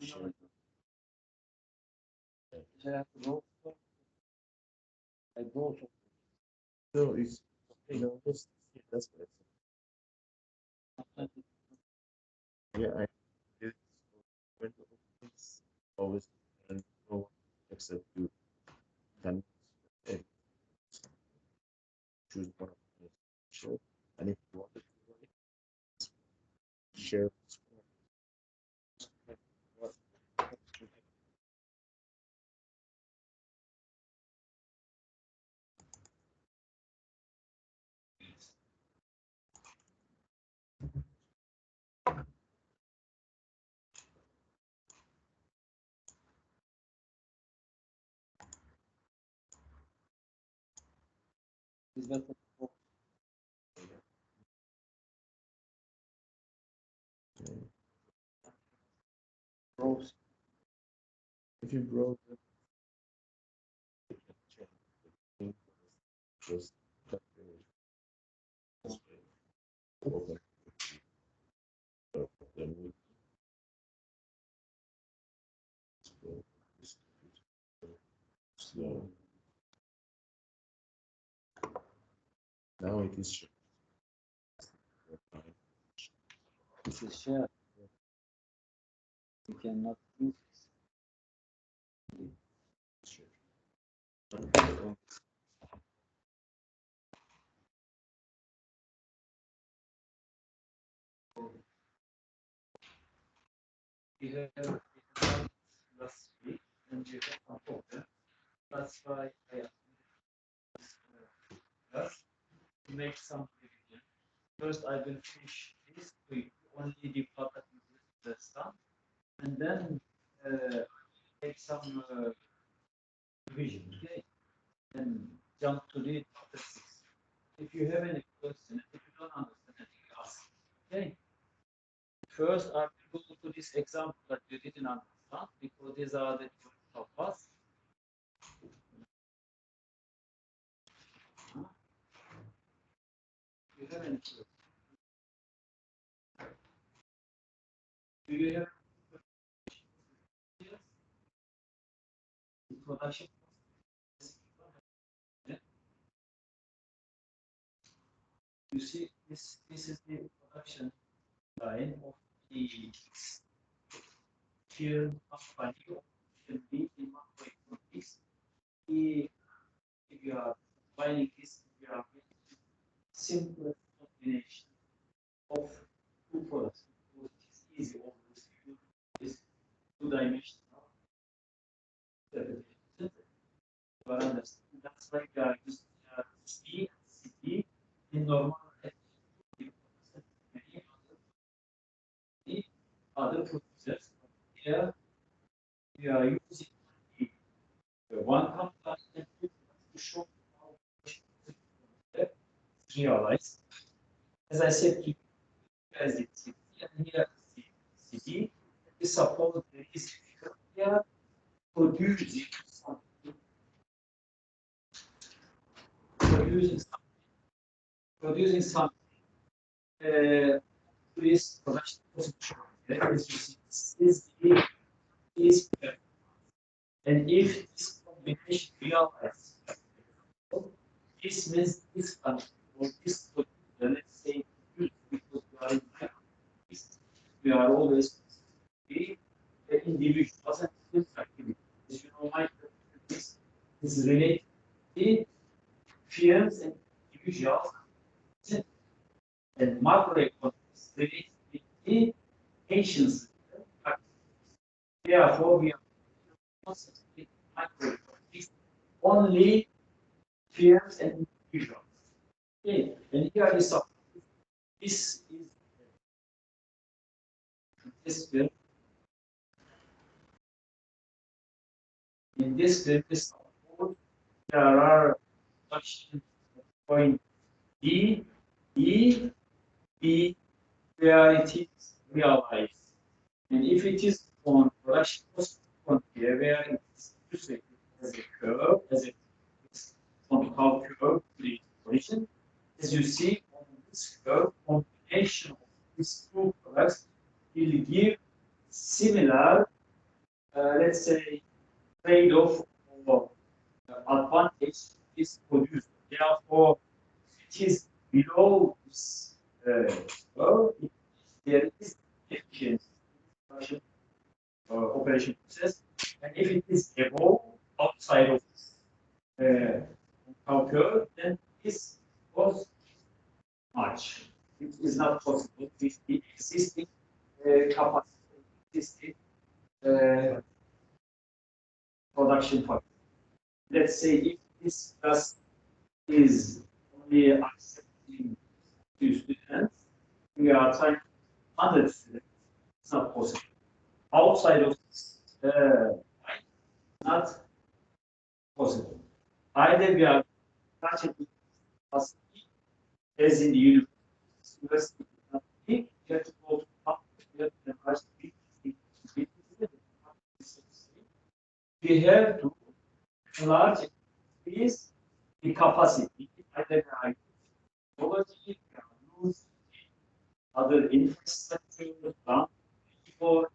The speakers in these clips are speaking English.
So it's just that's what yeah, I did went to office always and no one except you can choose one of the show. And if you want to share what if you grow the thing just open the mood slow. Now it is shared. which is produced. Therefore, if it is below this curve, there is efficiency production operation process, and if it is above outside of this curve, then this was much. It is not possible with the existing capacity, existing production factor. Let's say if this class is only accepting 2 students, we are trying 100 students. It's not possible. Outside of this, not possible. Either we are touching capacity as in the university, you have to go to public, you have to we have to enlarge increase the capacity, either by technology, use other infrastructure, plant, for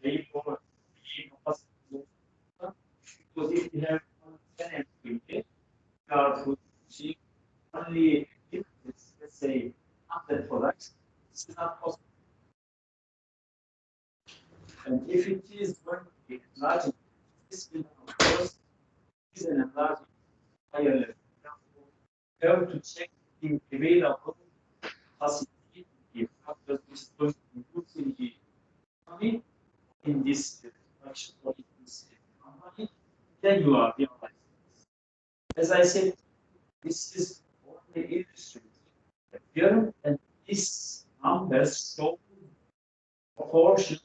labor, capacity. Because if we have 10 employees, we are producing only, let's say, 100 products. This is not possible. And if it is going to be enlarged, this will, of course, is an enlarged higher level. We have to check the available capacity if factors is going to improve in the economy in this production or in this company, then you are realizing. As I said, this is only illustrating the theorem, and this numbers show proportion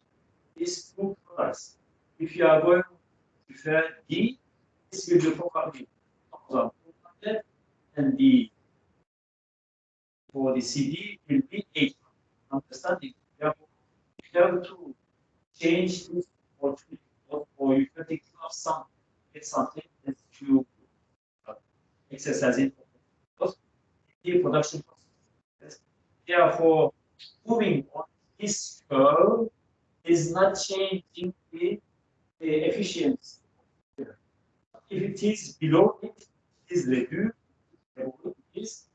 is two products. If you are going to prefer D, this will be probably 1,200, and the for the CD will be 800. Understanding? Therefore, you have to change this opportunity, or you can take off some, get something that you exercise in the production process. Therefore, moving on this curve is not changing the efficiency. If it is below it, it is reduced. It is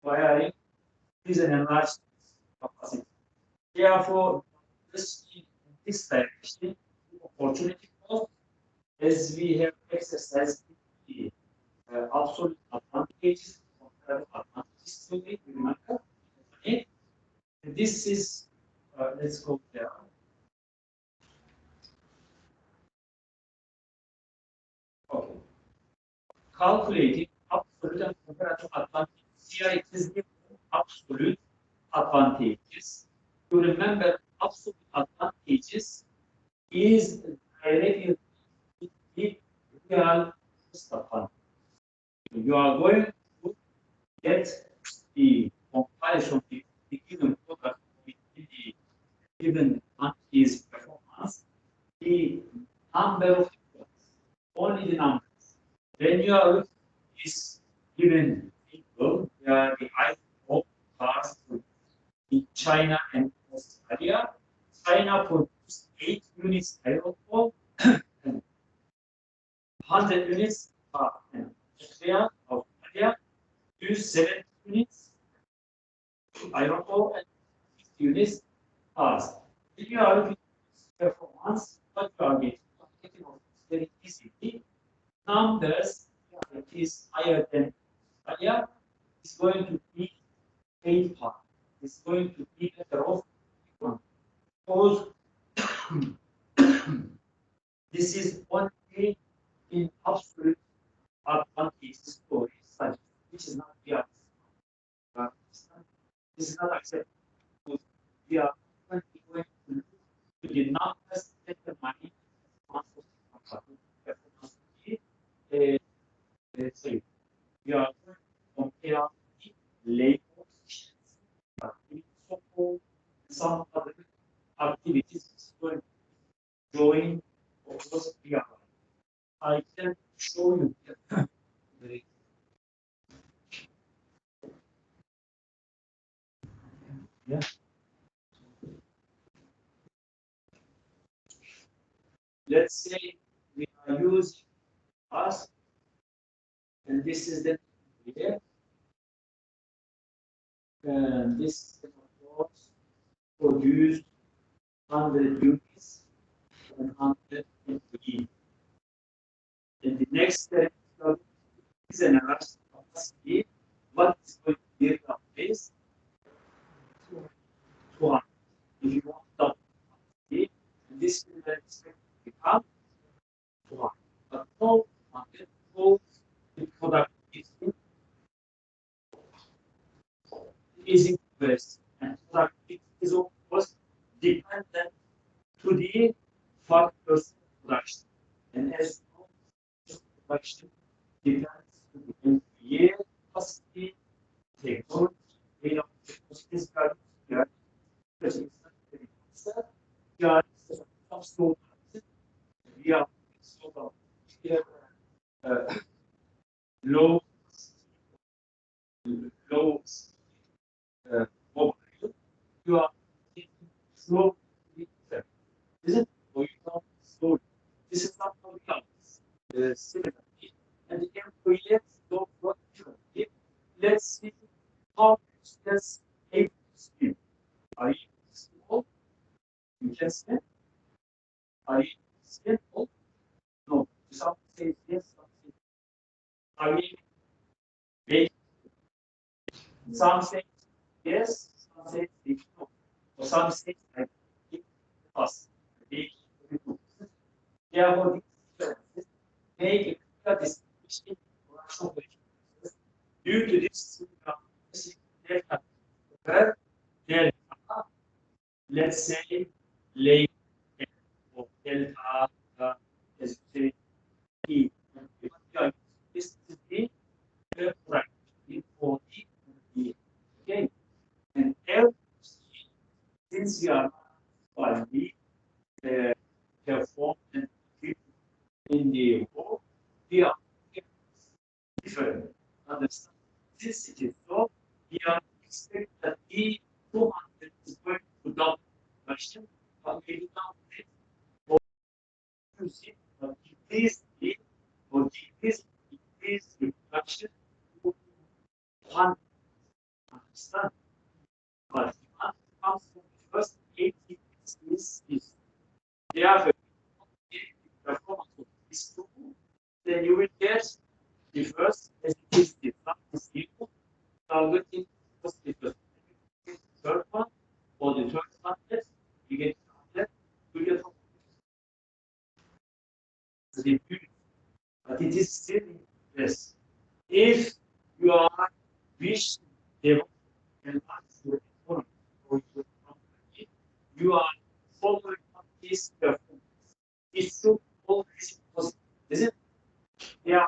requiring is an enlarged capacity. Therefore, this in this direction, opportunity cost, as we have exercised the absolute advantages, comparative advantages theory, remember? This is, let's go there. Okay. Calculating absolute and comparative advantages. Here it is given absolute advantages. To remember, absolute advantages is directly the real cost advantage. You are going to get the comparison with the given product with the given quantities performance, the number of products, only the numbers. When you are looking at this given people, where the height of cars in China and Australia, China produced 8 units iron ore, 100 units and Australia used 70 units iron ore and 50 units cars. If you are looking at performance, what you are getting very easily, numbers, it is higher than Australia, is going to be 8 parts. It's going to be better off one. Because this is one thing in absolute advantage story, such which is not real. This is not acceptable. We are going to look to the numbers that the money let's say we are going to compare the labor efficiency, so some other activities going to join or was real. I can show you. Yeah. Let's say we are using us and this is the here, and this of course produce 100 units and 100 employees. And the next step is an analysis capacity. What is going to be replaced? 200. If you want double capacity, and this will then expect to become 200. But no market goes the product is increased, and product is of course dependent to the factors of production. And as you know, production depends on the employee capacity, technology, technology we are sort of here, low, low mobile. You are slow. Is it? Or you don't slow. This is not how it comes. Similarly, and the employees don't work differently. Let's see how this able to speak. Are you small? You can speak. Are you simple? No. Some say yes, some say no. Are you big? Some say yes, some say no. Or some say like us. Therefore, these differences make a clear distinction in production operations. Due to this delta, where delta, let's say, labor or delta, as you say, E. This is the product for the okay. And L, since we are quality perform and in the world, we are different. Understand? Since it is so, we are expect that the 200 is going to double production, but we do not need or use it, but increase it or decrease the production to 100. Understand? But demand comes from the first 80 is therefore the performance of this tool, then you will get the first as it is the equal targeting first the third one or the third one that you get that you get the beauty. But it is still yes. If you are wish develop and your economy or your company, you are following up this performance. It should always be positive, is it? Yeah,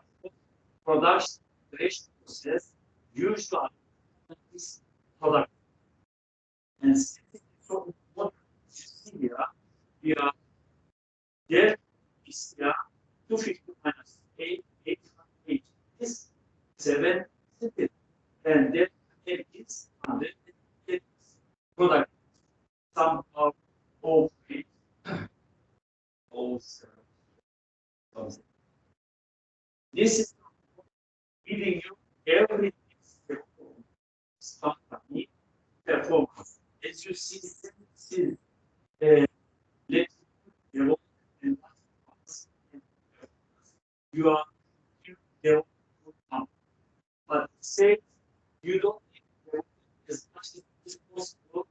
production operation process usually this product. And since it's so important to see here, we are there is here 250 minus 8, 808 is 7, and then it is 100 product somehow of it also. This is giving you every company performance. As you see, since let's develop and you are developing company. But say you don't develop as much as possible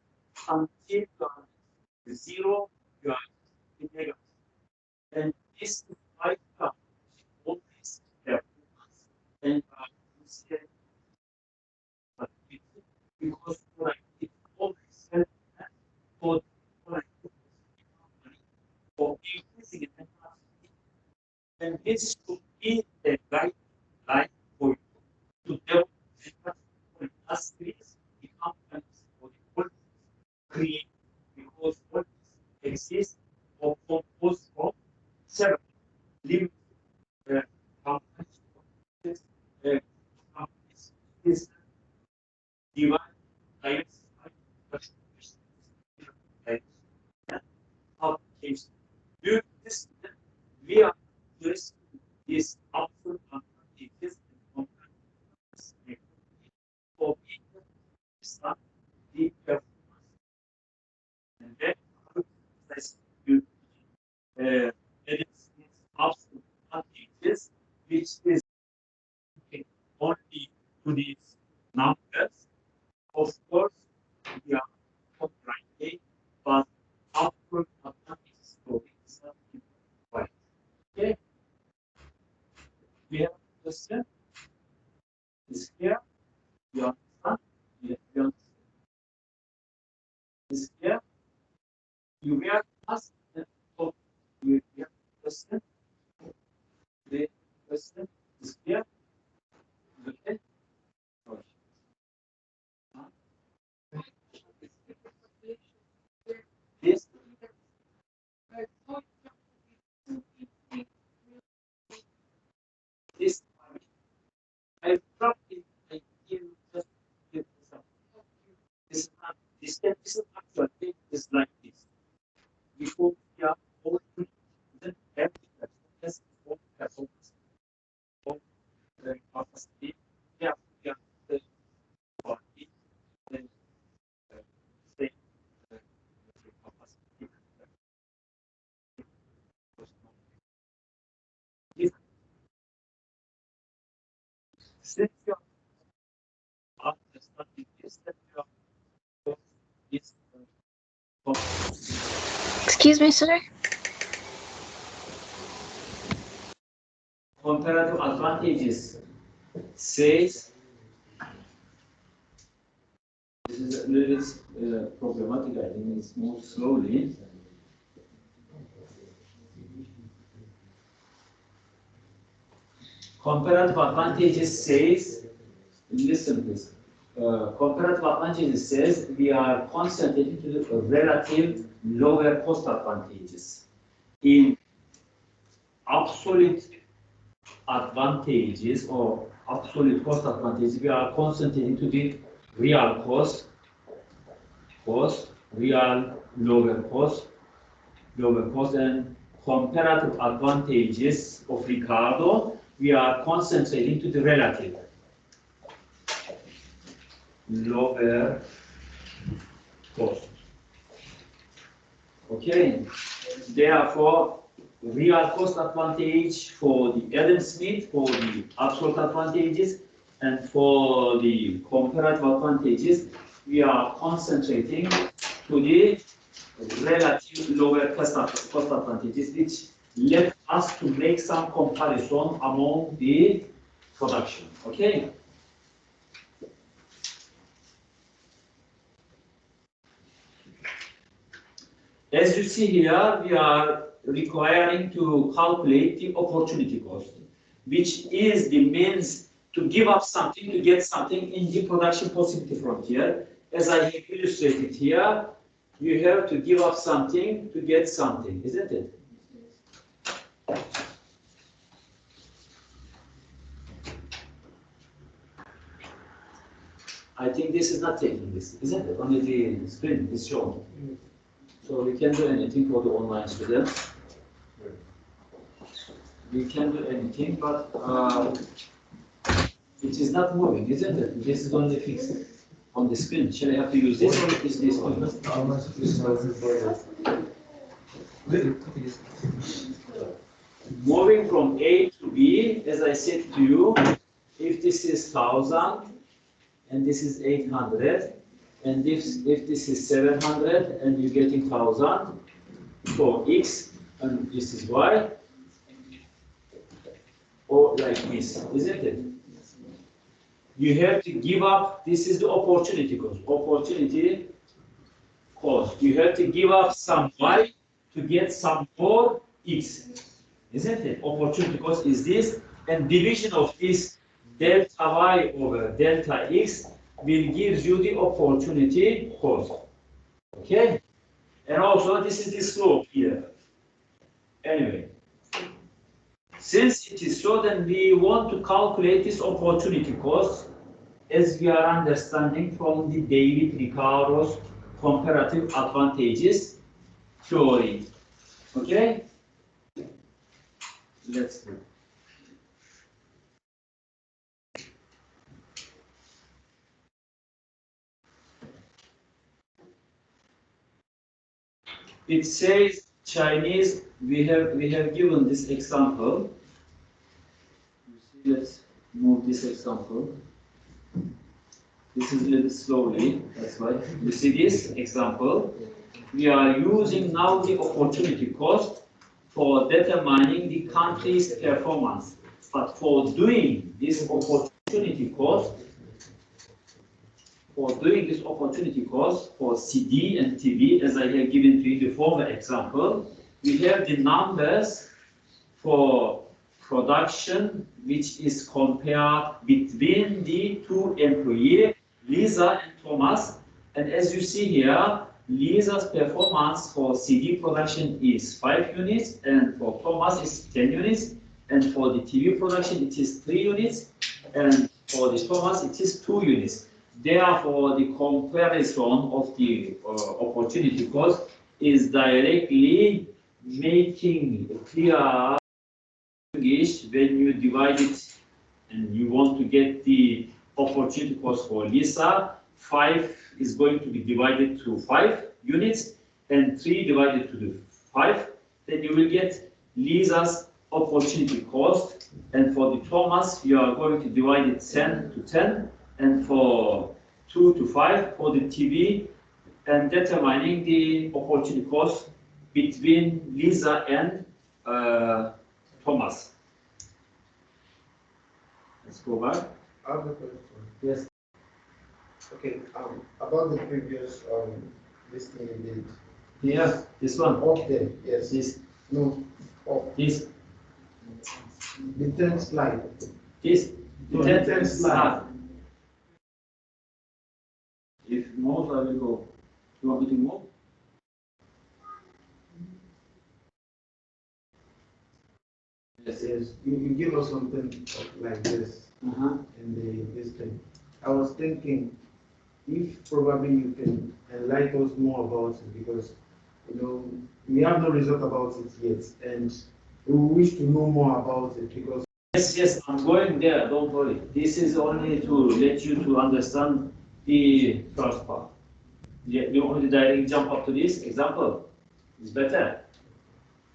until you are zero, you are in negative. And this is why always performance and because product is always help for product for increasing it. And this should be the guideline for you to develop industries, the companies, or the world create because what exists or composed from several limited companies, companies is divided, diversified, applications. Due to this, we are addressing this absolute advantages and only to these numbers, of course, we are not right, but output mathematics story is not right. Okay? We have a question. Is clear? You understand? Yes, you understand. Is clear? You will ask the you have a question. The question is clear? Okay? Yes. This I probably I give just give some. This is not this is actual thing is like this. Before we are all then everything that's all the capacity. Yeah, yeah, the body, the state, the capacity. If since you are understanding this, that you are is Excuse me, sir. comparative advantages says this is a little bit problematic. I think it's more slowly. Comparative advantages says, listen please. Comparative advantages says we are concentrating to the relative lower cost advantages. In absolute advantages or absolute cost advantages, we are concentrating to the real cost, real lower cost, and comparative advantages of Ricardo, we are concentrating to the relative lower cost. Okay, therefore, real cost advantage for the Adam Smith, for the absolute advantages, and for the comparative advantages, we are concentrating to the relative lower cost advantages, which left us to make some comparison among the production. Okay. As you see here, we are requiring to calculate the opportunity cost, which is the means to give up something to get something in the production possibility frontier. As I have illustrated here, you have to give up something to get something, isn't it? I think this is not taking this, isn't it? Only the screen is shown. So we can do anything for the online students. We can do anything, but it is not moving, isn't it? This is only fixed on the screen. Shall I have to use this or is this on? Moving from A to B, as I said to you, if this is 1,000 and this is 800, and if this is 700 and you're getting 1,000, so X and this is Y, or like this, isn't it? You have to give up, this is the opportunity cost. Opportunity cost. You have to give up some Y to get some more X, isn't it? Opportunity cost is this, and division of this delta Y over delta X will give you the opportunity cost. Okay? And also this is the slope here. Anyway. Since it is so, then we want to calculate this opportunity cost as we are understanding from the David Ricardo's comparative advantages theory. Okay? Let's do. It says Chinese. We have given this example. You see this move this example. This is a little slowly, that's why. You see this example? We are using now the opportunity cost for determining the country's performance. But for doing this opportunity cost, for CD and TV, as I have given to you the former example, we have the numbers for production, which is compared between the two employees, Lisa and Thomas. And as you see here, Lisa's performance for CD production is 5 units, and for Thomas is 10 units, and for the TV production it is 3 units, and for the Thomas it is 2 units. Therefore, the comparison of the opportunity cost is directly making clear when you divide it and you want to get the opportunity cost for Lisa, 5 is going to be divided to 5 units and 3 divided to the 5, then you will get Lisa's opportunity cost, and for the Thomas you are going to divide it 10 to 10, and for 2 to 5 for the TV, and determining the opportunity cost between Lisa and Thomas. Let's go back. I have a question. Yes. Okay, about the previous listing you did. Yeah, this one. Up there, yes. This. No, up. This. The 10th slide. This. The To 10th slide. If more, I will go. You want me to move? Yes. Yes, you give us something like this in this thing. I was thinking if probably you can enlighten us more about it, because we have no result about it yet, and we wish to know more about it because. Yes, I'm going there, don't worry. This is only to let you to understand the first part. You only directly jump up to this example. It's better.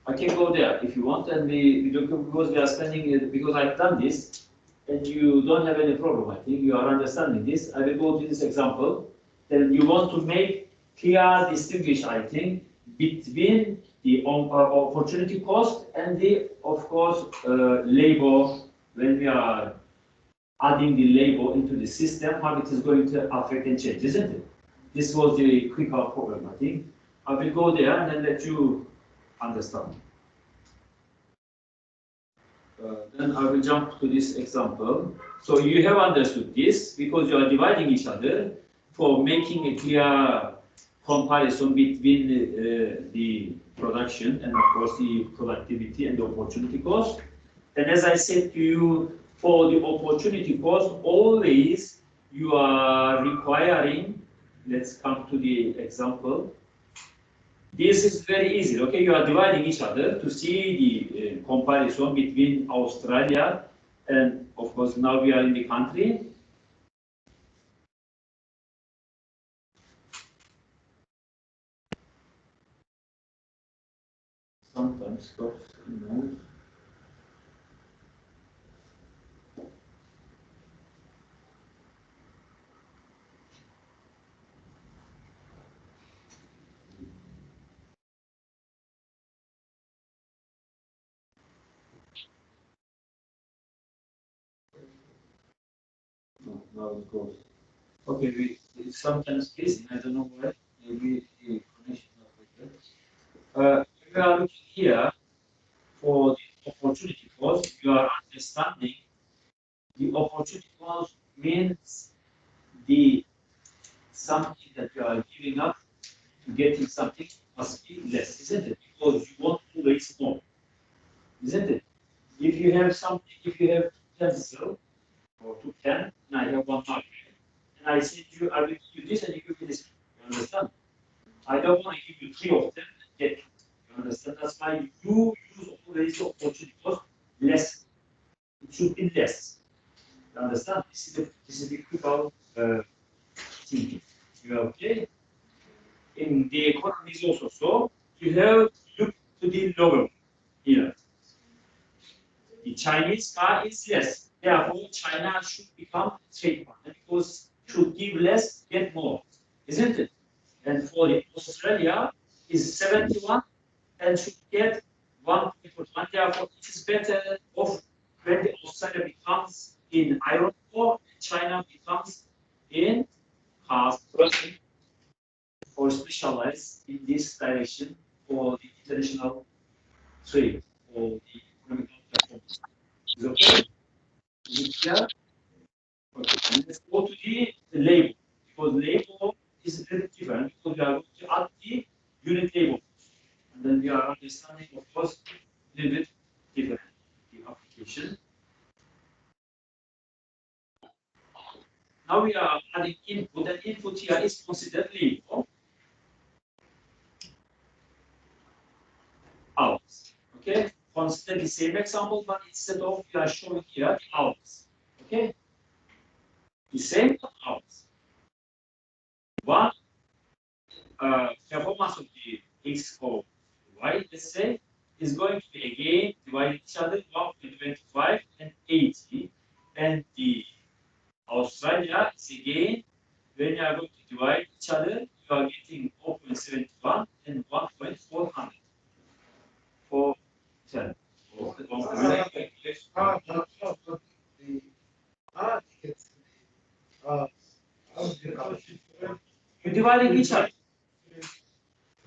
I can go there if you want, and we do, because we are spending it, because I've done this, and you don't have any problem. I think you are understanding this. I will go to this example. Then you want to make clear distinguish, I think, between the opportunity cost and the, of course, labor. When we are adding the labor into the system, how it is going to affect and change, isn't it? This was the quicker problem, I think. I will go there and then let you understand. Then I will jump to this example. So you have understood this because you are dividing each other for making a clear comparison between the production and of course the productivity and the opportunity cost. And as I said to you, for the opportunity cost, always you are requiring, let's come to the example. This is very easy, okay? You are dividing each other to see the comparison between Australia and, of course, now we are in the country. Sometimes stops and moves. No, now it goes. Okay, it's sometimes busy. I don't know why. Maybe the connection is not very good. We are looking here for the opportunity cost. You are understanding the opportunity cost means the something that you are giving up to getting something must be less, isn't it? Because you want to raise more, isn't it? If you have something, if you have 10 zero or 210, and I have 1 mark, and I say to you, I will give you this and you give me this. You understand? I don't want to give you 3 of them and get 2. You understand? That's why you use always the opportunity cost less. It should be less. You understand? This is the critical thinking. You are okay? In the economy is also so. You have to look to the lower here. The Chinese car is less. Therefore, China should become a trade partner because should give less, get more, isn't it? And for Australia is 71 and should get 1.1. Therefore, it is better off when the Australia becomes in iron ore, China becomes in cast or specialize in this direction for the international trade or the economic performance. Is okay? Is it clear? Okay. Let's go to the labor because labor is a little different because we are going to add the unit labor. And then we are understanding, of course, a little bit different the application. Now we are adding input, and input here is considered labor hours. Okay, consider the same example, but instead of we are showing here the hours. Okay, the same hours. One performance of the x or y, let's say, is going to be again divided each other 1.25 and 80, and the Australia is again when you are going to divide each other, you are getting 0.71 and 1.400 for 10. You're dividing each other.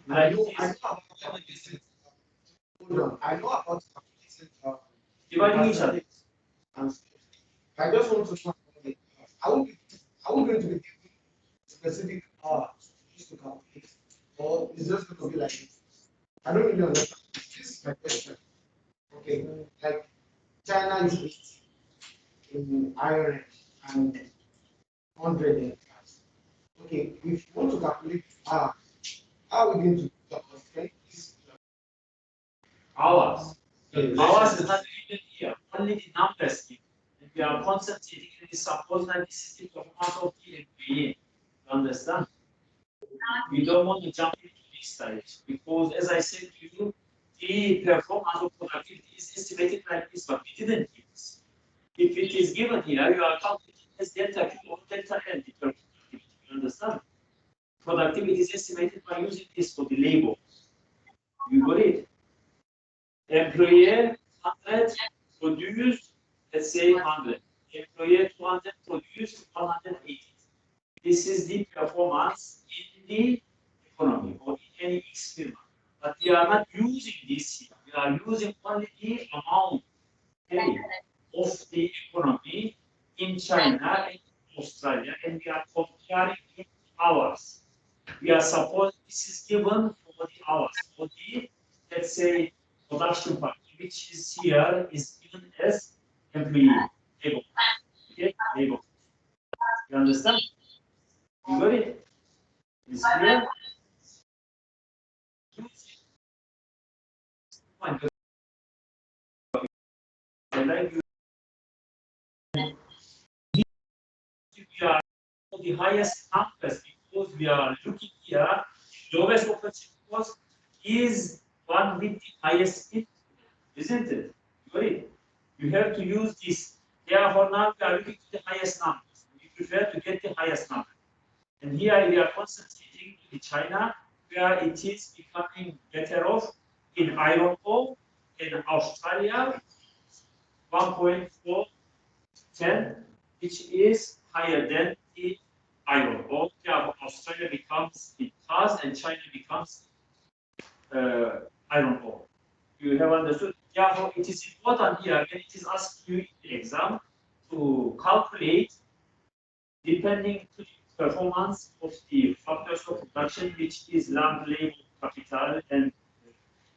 I know about calculating. Hold on. I know about calculating. Dividing each other. I just want to know about it. I won't going to be given specific to calculate, or it's just going to be like this. I don't really understand. This is my question. Okay, like China is 80 in iron and 100 in gas. Okay, if you want to calculate how are we going to calculate this? Hours. Hours is not written here. Only the numbers here. And we are concentrating in the suppose that this is the performance of the employee. You understand? We don't want to jump into this direction because, as I said to you, the performance of productivity is estimated like this, but we didn't give this. If it is given here, you are calculating as delta Q or delta L, the productivity. You understand? Productivity is estimated by using this for the labor. You got it? Employee 100 produced, let's say 100. Employee 200 produced 180. This is the performance in the economy or in any experiment. But we are not using this here. We are using only the amount of the economy in China and Australia, and we are comparing it hours. We are supposed this is given for the hours, for the, let's say, production part, which is here is given as employee labor. Okay, labor. You understand? You got it? Is clear? I like you. We are the highest numbers because we are looking here. Lowest opportunity cost is one with the highest input, isn't it? Great. You have to use this. Therefore, now we are looking to the highest numbers. We prefer to get the highest number. And here we are concentrating to the China, where it is becoming better off in iron ore, in Australia, 1.410, which is higher than the iron ore. Therefore, Australia becomes in cars and China becomes iron ore. You have understood? Therefore, it is important here when it is asked you in the exam to calculate depending to the performance of the factors of production, which is land, labor, capital, and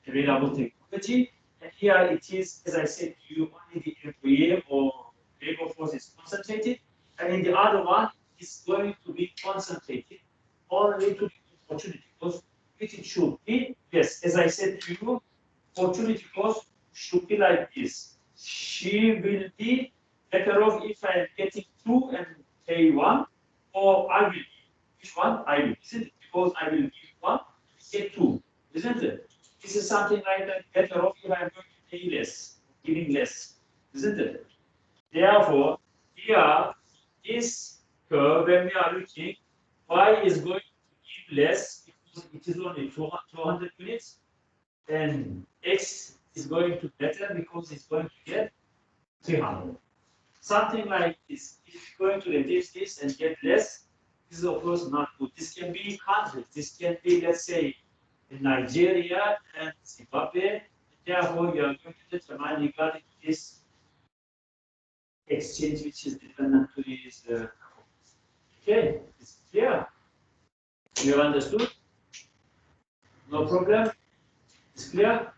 available technology. And here it is, as I said to you, only the employee or labor force is concentrated, and in the other one is going to be concentrated only to the opportunity cost, which it should be. Yes, as I said to you, opportunity cost should be like this. She will be better off if I am getting 2 and pay 1, or I will give. Which one? I will. Isn't it? Because I will give 1, get 2. Isn't it? This is something like that. Better off if I am going to pay less, giving less. Isn't it? Therefore, here, this curve, when we are looking, y is going to give less because it is only 200 units, and x is going to better because it's going to get 300. Something like this. If you're going to reduce this and get less, this is of course not good. This can be countries. This can be, let's say, in Nigeria and Zimbabwe. Therefore, you are going to determine regarding this exchange which is dependent to this. Okay, it's clear. You understood? No problem. It's clear.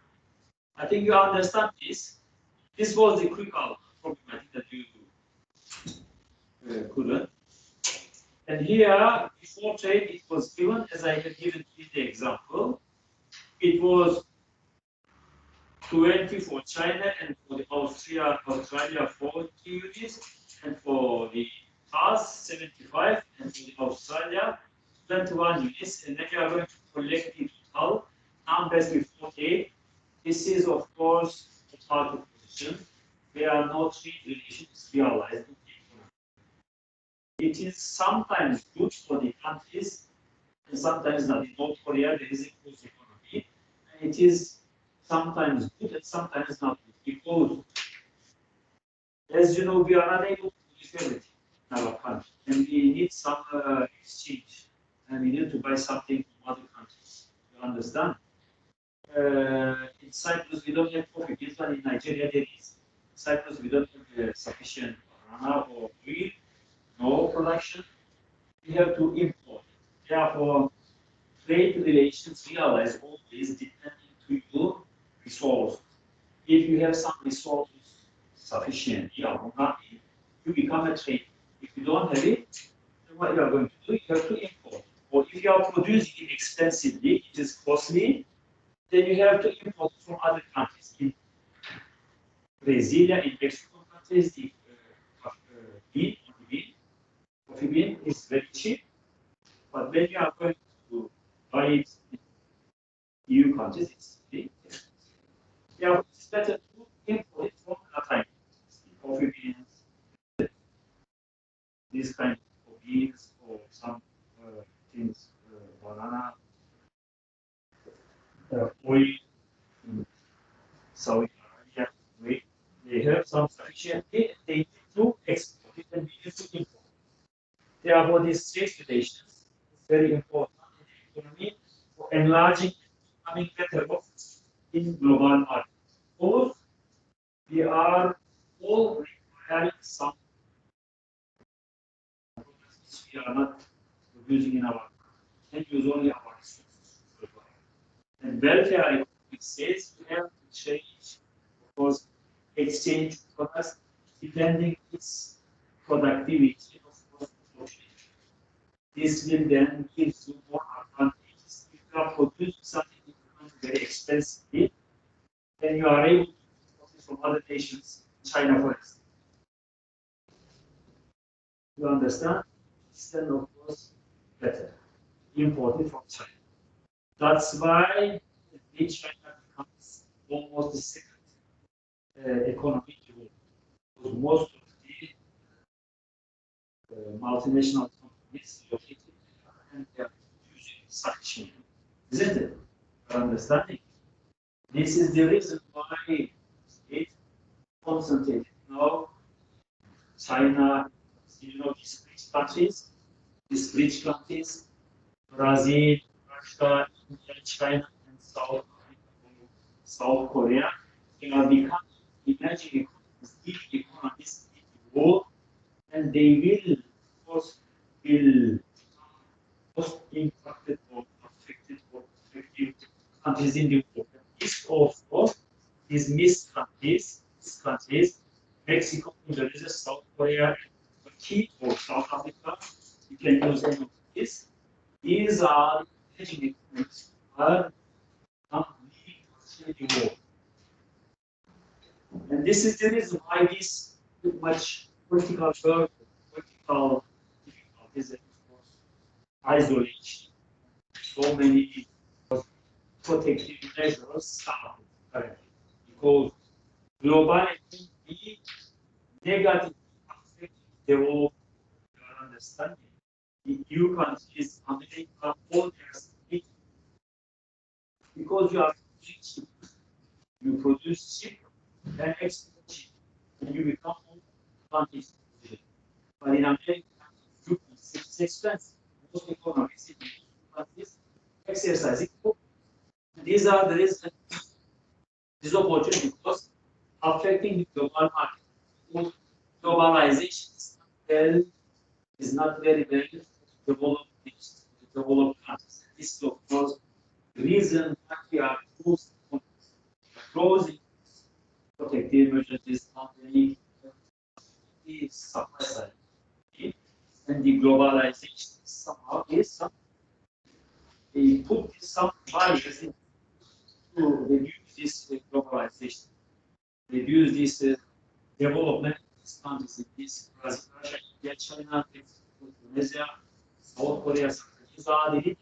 I think you understand this. This was the quick out problem. I think that you couldn't. And here, before trade, it was given as I had given in the example. It was 20 for China and for the Australia 40 units, and for the US 75, and for the Australia 21 units. And then you are going to collect the total numbers before trade. This is, of course, a target position. There are no trade relations realized in the economy. It is sometimes good for the countries, and sometimes not. In North Korea, there is a closed economy, and it is sometimes good and sometimes not good. Because, as you know, we are not able to produce everything in our country, and we need some exchange, and we need to buy something from other countries. You understand? In Cyprus, we don't have coffee beans, but in Nigeria, there is. In Cyprus, we don't have sufficient banana or oil, no production. We have to import. Therefore, trade relations realize always depending to your resource. If you have some resources sufficient, you become a trader. If you don't have it, then what you are going to do, you have to import. Or if you are producing it expensively, it is costly, then you have to import from other countries. In Brazil, in Mexico countries, the coffee bean is very cheap. But when you are going to buy it in EU countries, it's very expensive. Yeah, it's better to import it from other coffee beans, these kind of beans, or some things, banana, oil, in Saudi Arabia, they have some sufficient, they need to export it and we need to import. Therefore, these trade relations is very important in the economy for enlarging and becoming better off in global market. Both we are all requiring some products we are not producing in our and use only our resources. And welfare economics says we have to change, of course, exchange products depending its productivity, of course. This will then give you more advantages. If you are producing something very expensively, then you are able to import it from other nations, China, for instance. You understand? It's then, of course, better. Imported from China. That's why China becomes almost the second economy in the world. Because most of the multinational companies located and they are using such, isn't it? You understanding? This is the reason why it concentrated now China, these rich countries, Brazil, Russia, India, China, and South Korea, they are becoming emerging economies, big economies in the world, and they will, of course, will most impacted or affected or effective countries in the world. East of these these countries, Mexico, Indonesia, South Korea, Turkey, or South Africa, you can use any of these. These are emerging economies are not leading in the world. And this is the reason why this too much political burden, political difficulties, and of course, isolation, so many protective measures started currently because global economy negative aspect develop your understanding. The EU countries, America, all their speak because you are cheap, you produce cheap and export cheap, and you become more advantage. But in America, it's expensive. Most economists in countries exercising. These are the reasons. This opportunity because affecting the global market. Globalization is not very developed countries. This is of course the reason why we are closing protective measures on the supply side. And the globalization somehow is they put some barriers to reduce this globalization, reduce this development in these countries, in this Brazil, Russia, India, China, Indonesia, South Korea. These are the leading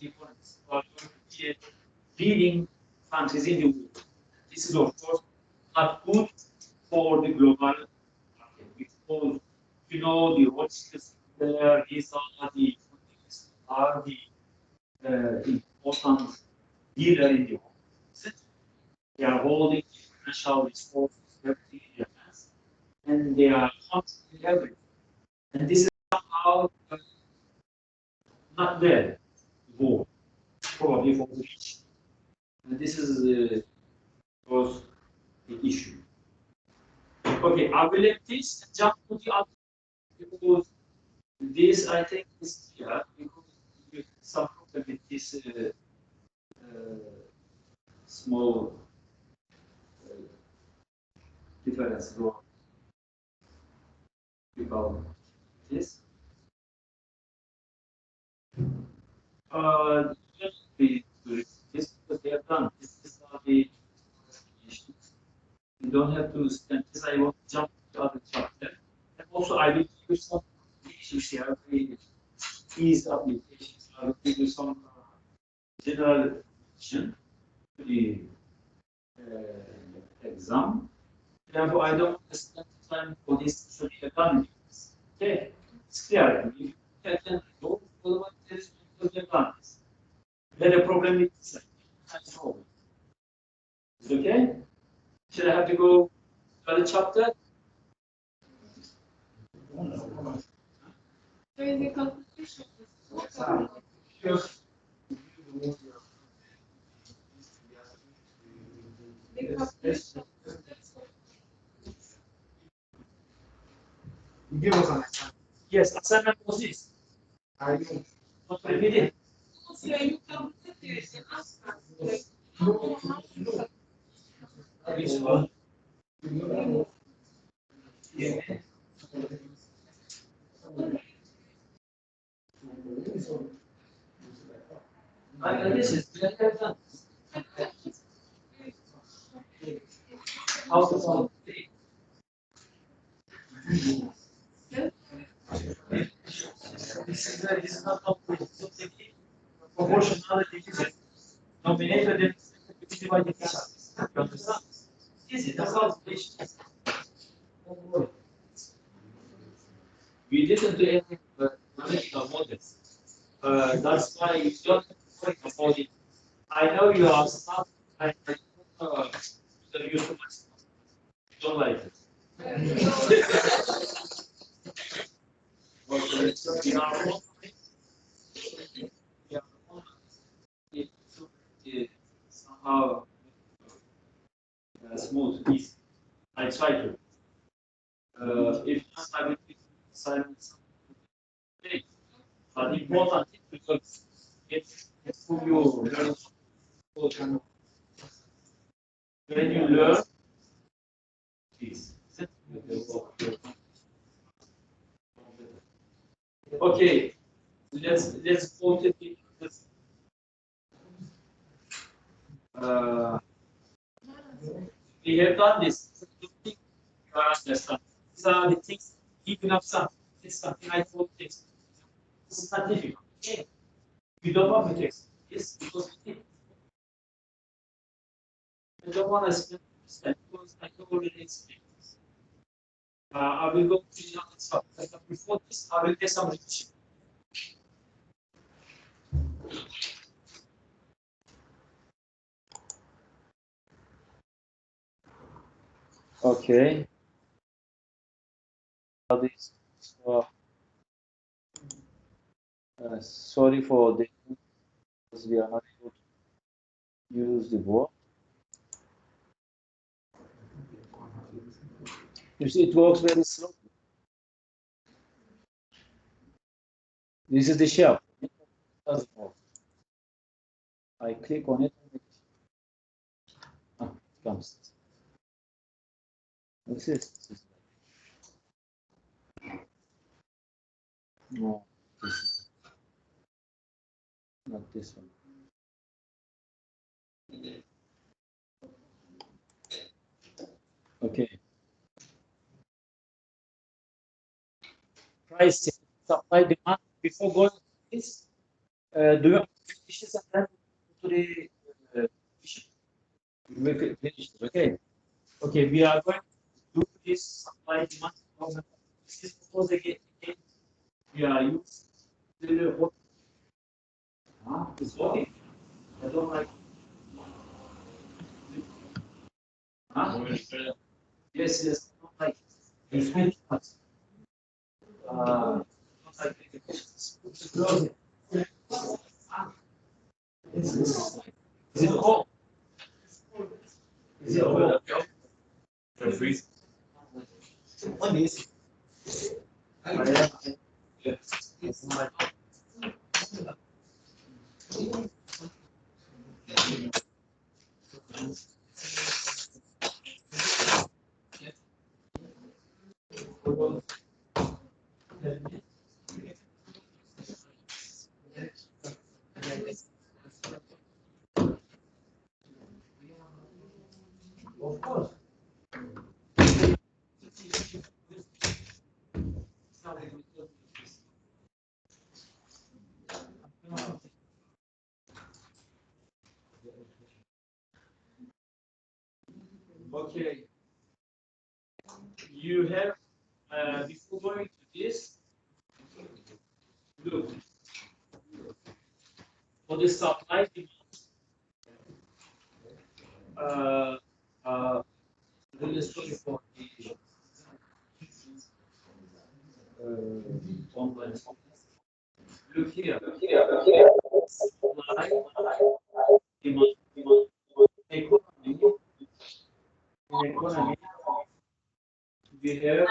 economies who are going to be leading countries in the world. This is of course not good for the global market because you know the watches there, these are the important dealer in the world. They are holding financial resources, everything in their hands, and they are controlling everything. And this is somehow not there, more, probably for the rich. And this is was the issue. Okay, I will let this and jump to the other because this I think is here because with some problem with this small difference about this. We this because they have done this is not the issues. You don't have to spend this. I want to jump to the other chapter. And also I will give you some issues here, ease applications. I will give you some general question to the exam. Therefore, I don't spend time for this study economics. Okay, it's clear. If you can go for what there is to the economics. Then a problem with this and solve it. Is it okay? Should I have to go to the chapter? There is a competition. Sure. The competition. Give us an example. Yes, assignment was this. I know. Not repeat it. Also, you can put it in answer. Like, Which one? Yeah. This is done. How to solve it? This is not complete. So the proportionality is nominator then divided by you understand? Easy, that's how it's based. We didn't do anything but analytical models. That's why you don't have to worry about it. I know you are not, I use too much. You don't like it. We are all it somehow smooth, easy. I try to. If not, I will be silent. But important thing because it's who you learn. When you learn, please. Okay, let's go to this. We have done this. You understand. These are the things. Keeping up something. It's something I told this. This is not difficult. Okay. You don't want to text. Yes, because I don't want to spend because I already explained this. I will go to the other stuff. But before this, I will get some repetition. Okay. This, sorry for the because we are not able to use the board. You see, it works very slowly. This is the shelf. It doesn't work. I click on it and it comes. This is no, this is not this one. Okay. Price, supply, demand. Before going to this, do you finish this and then to the make it finish? Okay. Okay, we are going to do this supply demand. This is because again we are using the it's working. I don't like. Huh? Yes, yes. I don't like. It's very much. Don't like it. Close it. Is it cold? Is it cold? For freeze. What is? I am. Yes. It's my. Of course. Okay. You have before going to this, look for the supply demand. Really sorry for the online. Look here. Supply demand. Economy. In economy, we have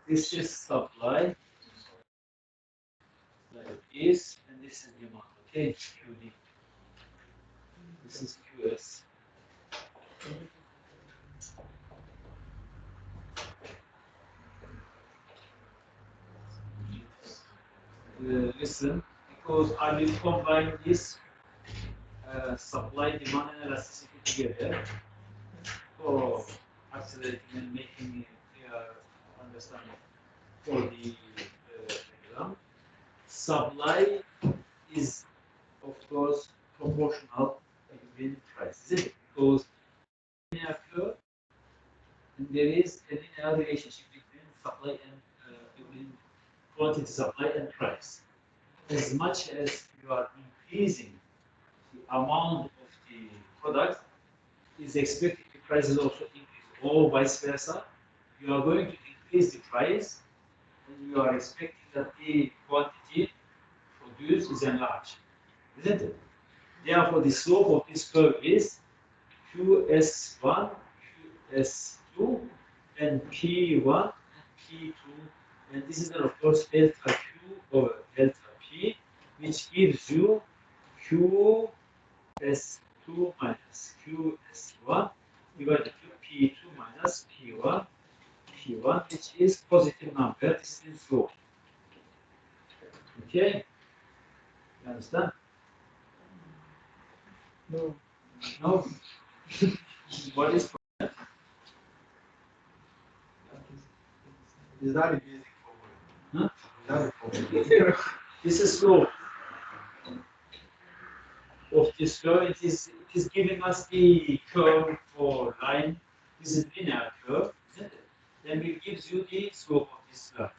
this is supply, like this, and this is demand. Okay, QD. This is QS. Listen, because I will combine this supply, demand, and elasticity together for accelerating and making it clear understanding for the exam. Supply is, of course, proportional between prices because occur and there is a linear relationship between supply and between quantity supply and price. As much as you are increasing the amount of the product, is expected the prices also increase, or vice versa. You are going to increase the price, and you are expecting that the quantity produced is enlarged, isn't it? Therefore, the slope of this curve is QS1, QS2, and P1 and P2, and this is then of course delta Q over delta P, which gives you QS2 minus QS1 divided to P2 minus P1, which is positive number. This is slope. Okay, you understand? No. No. What is Is that the basic formula? huh? Is that the formula? This is slope. of this curve. It is giving us the curve for line. This is linear curve, isn't it? Then it gives you the slope of this line.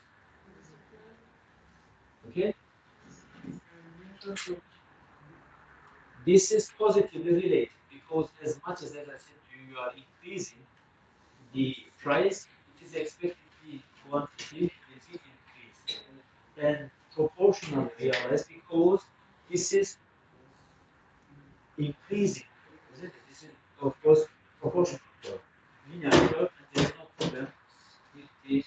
Okay? This is positively related because as much as I said to you, you are increasing the price, it is expected the quantity will be increased. And proportionally realize because this is increasing, isn't it? This is of course proportional curve, linear curve, and there is no problem with the.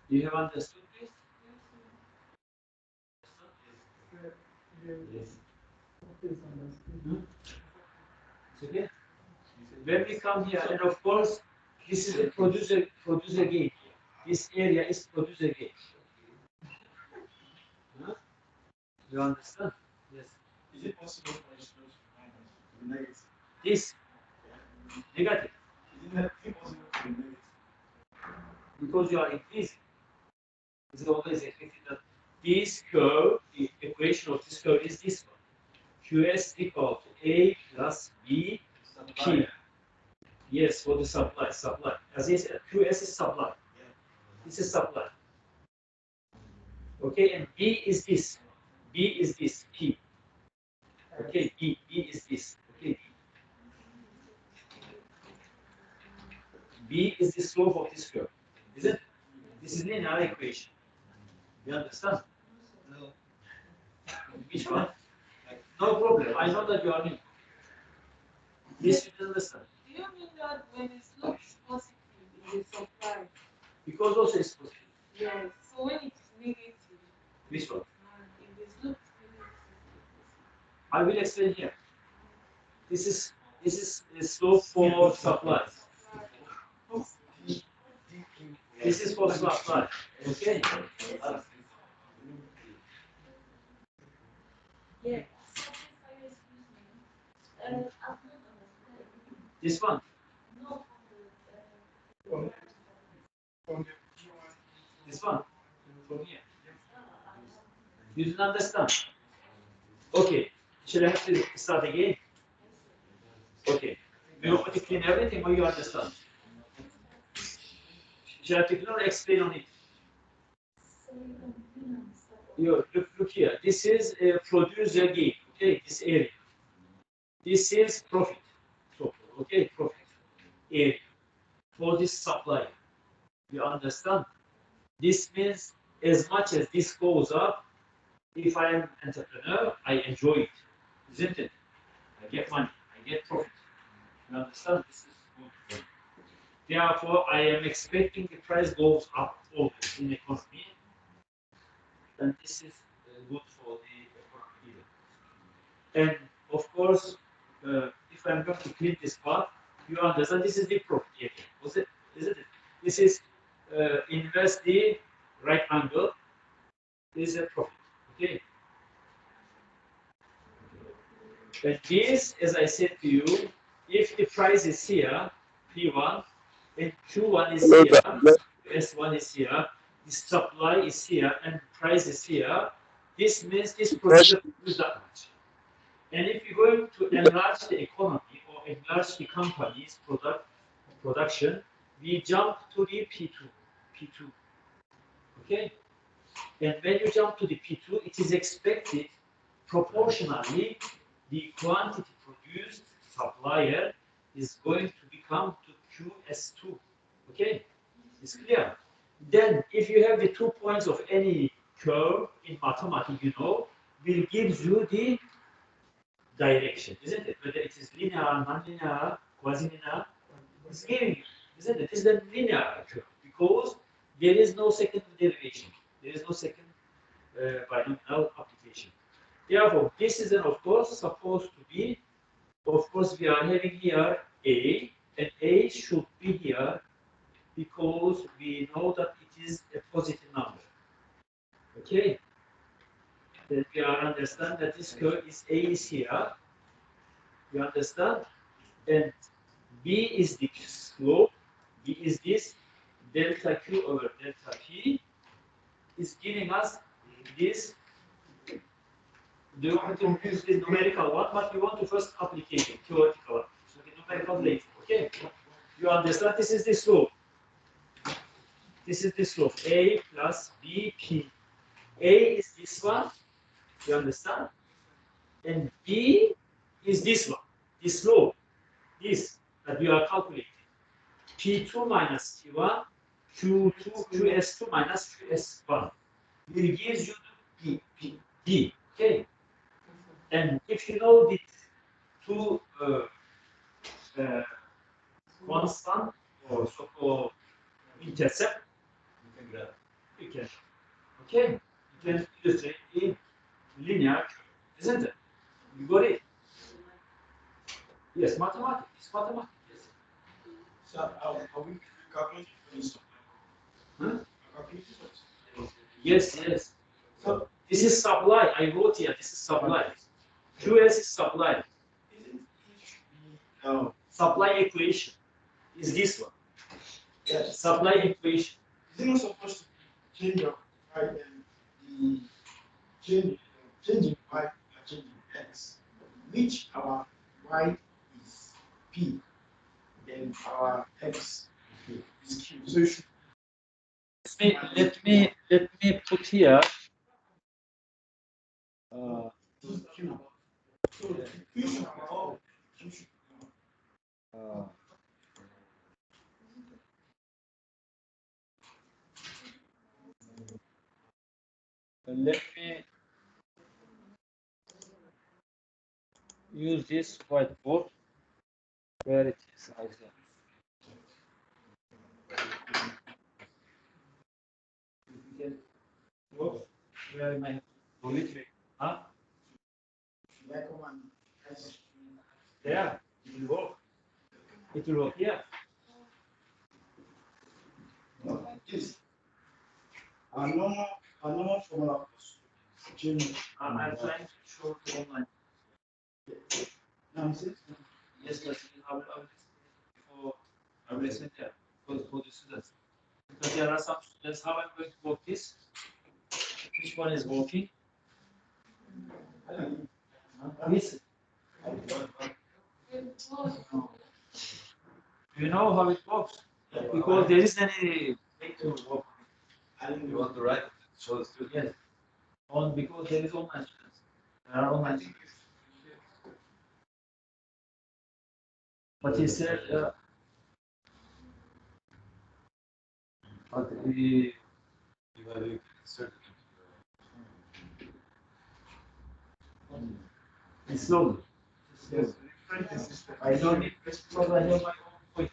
You have understood this? Yes. Hmm? It's okay. When we come here, and of course, this is a producer gate. This area is producer gate. Huh? You understand? Yes. Is it possible for this to be negative? This negative Isn't that impossible to be negative? because you are increasing. It's always expected that this curve, the equation of this curve is this one. QS equal to A plus B P. Yes, for the supply. As I said, QS is supply. This is supply. Okay, and B is this. B is this, P. Okay, B is this. Okay, B is the slope of this curve. Is it? This is linear equation. You understand? No. Which one? No problem. I know that you are new. This you understand. Do you mean that when it looks positive, it is supply? Because also it's positive. Yes. So when it is negative, Which one? if it looks negative, I will explain here. This is a slope for supply. This is for supply. Okay. yeah. This one. This one. From here. You didn't understand. Okay. Should I have to start again? Okay. You want to clean everything or you understand? Should I have to clean or explain on it? You look here. This is a producer gain. Okay, this area. This is profit. So, okay, profit area for this supply. You understand? This means as much as this goes up, if I am entrepreneur, I enjoy it, isn't it? I get money, I get profit. You understand? This is good for me. Therefore, I am expecting the price goes up always in economy, and this is good for the economy. And of course, if I'm going to clean this part, you understand this is the profit area, was it? Isn't it? This is inverse the right angle. This is a profit. Okay. And this, as I said to you, if the price is here, P1, and Q1 is here, S1 is here, the supply is here, and price is here, this means this producer produces that much. And if you're going to enlarge the economy or enlarge the company's production, we jump to the P2. P2. Okay? And when you jump to the P2, it is expected proportionally the quantity produced supplier is going to become to QS2. Okay? It's clear. Then if you have the 2 points of any curve in mathematics, you know, will gives you the direction, isn't it? Whether it is linear, nonlinear, quasi-linear, it's giving you, isn't it? It's the linear curve because there is no second derivation. There is no second binomial application. Therefore, this is then of course supposed to be, of course, we are having here A, and A should be here because we know that it is a positive number. Okay? Then we are understand that this curve is A is here. You understand? And B is the slope, B is this, delta Q over delta P is giving us this Do you want to use the numerical one, but you want to first applicate it, theoretical one. So the numerical later, okay? You understand this is the slope. This is the slope, A plus BP. A is this one, you understand? And B is this one, this slope, this that we are calculating. P2 minus T1, Q2, QS2 minus QS1 will gives you the D, okay? And if you know the two constant or so-called intercept, you can, okay? You can illustrate in linear curve, isn't it? You got it? Yes, mathematics. It's mathematics. Yes. So are we calculating for this? Huh? Calculating for this? Yes, yes. So this is supply. I wrote here. This is supply. QS is supply. Isn't it Supply equation is this one. yes. Supply equation. Is it not supposed to be change of y and the changing y and changing x, which our y is p, then our x is q. So you should Let me put here. q. So q should be all. Q should be all. Let me use this whiteboard where it is. Where am I? Huh? Should I come and There. It will work. It will work here. this? Our normal formula was change. I'm trying to show it online. Now is it? Yes, but I will before I will explain there for the students. Because there are some students, how I'm going to work this. Which one is working? This. Do you know how it works? Because there isn't any way to work. You want to write it, show the student. Yes. Because there is online students. There are online students. But he said, but the You gotta insert it's slowly. Yes. I don't need this because I have my own point.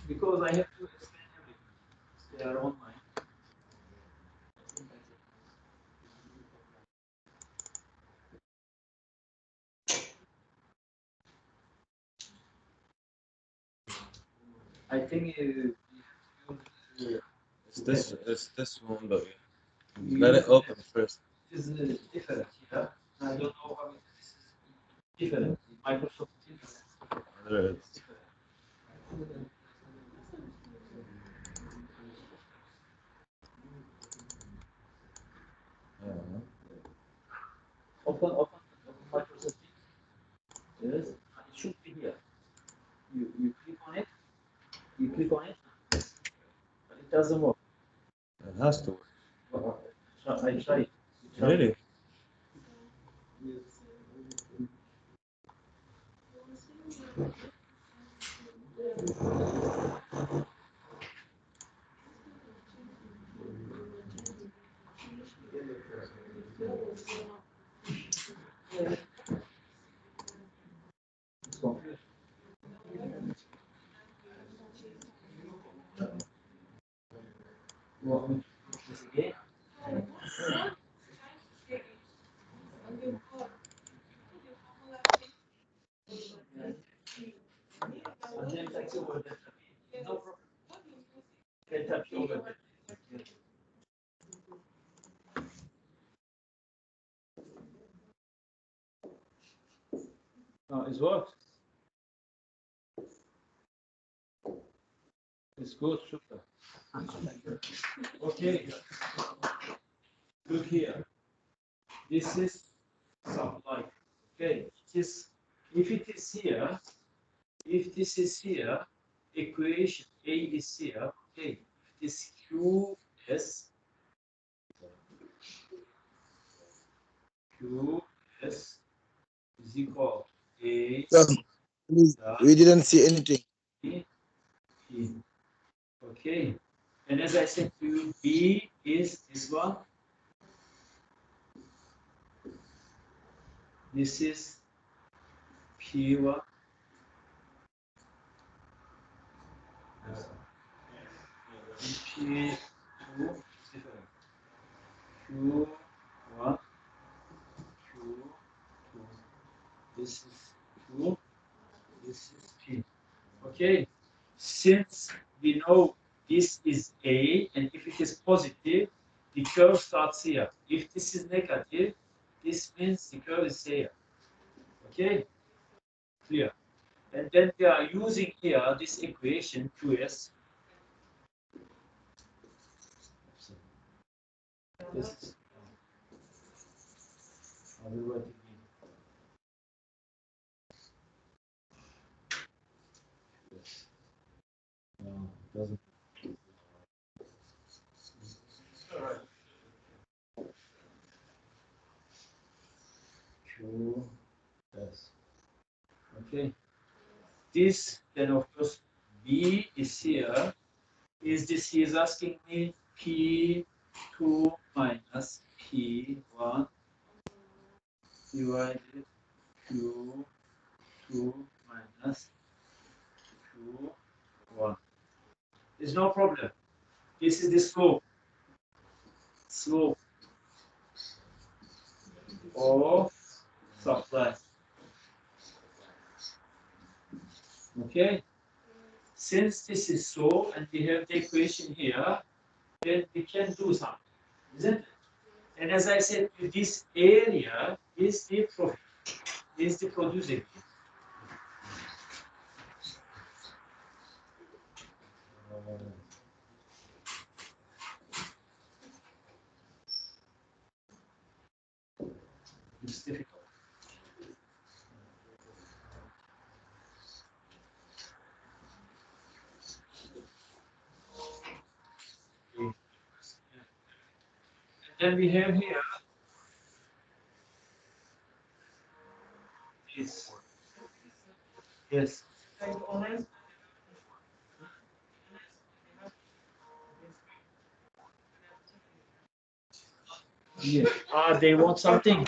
Because I have to explain everything. They are online. I think it's this one that we let it open first. is different here. I don't know how this is different. Microsoft is There it is. different. Open Microsoft Teams. Yes, and it should be here. You click on it. You click on it, but it doesn't work. It has to work. I try it. Really? It's confused. You want me to do this again? And then take over that. No problem. Can touch over that. No, it works. It's good, super. Okay, look here. This is supply. Okay, it is, if it is here, if this is here, equation A is here, okay, this QS, QS is equal to A Yes, please, we didn't see anything. P, okay, and as I said to you, B is this one, this is P1, P2 is different, Q1, Q2, this is Q, this is P. Okay, since we know this is A, and if it is positive, the curve starts here. If this is negative, this means the curve is here. Okay, clear. And then we are using here this equation QS. This is how do we write it in? Yes. No, it doesn't. All right. QS. Okay. This then of course B is here. Is this he is asking me P2 minus P1 divided Q2 minus Q1. There's no problem. This is the slope of supply. Okay? Since this is so, and we have the equation here, then we can do something, isn't it? And as I said, this area is the profit, is the producing. It's difficult. And then we have here this. Yes. Yeah. They want something.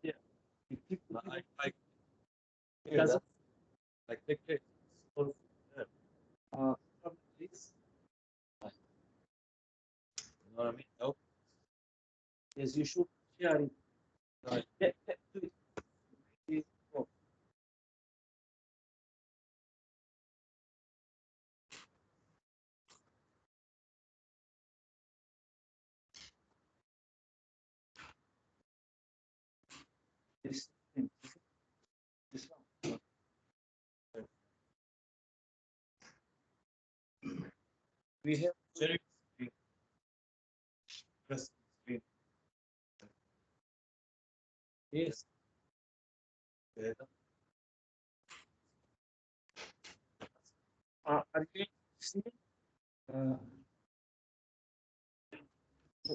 Yeah. I hear that. Like the please. You know what I mean? No. Yes, you should share it. Right. Do it. Please. Oh. This thing, this one. We have generic screen, press screen. Yes. Are you see? Uh,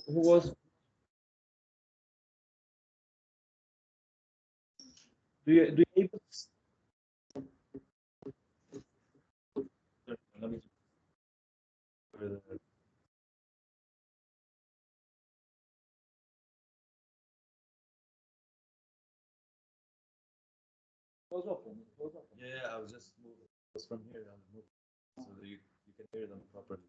who was? Do you able to see? Let me was open. It was open. Yeah, I was just moving. It was from here. I'm moving so that you can hear them properly.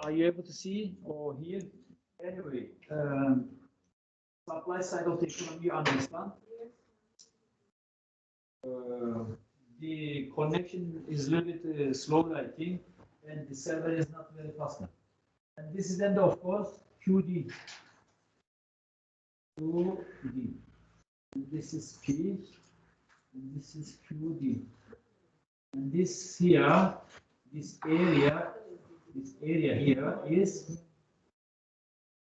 Are you able to see or hear? Anyway, supply side of the economy, you understand? The connection is a little bit slow, I think, and the server is not very fast. And this is then, of course, QD. QD. And this is P, and this is QD. And this here, this area here is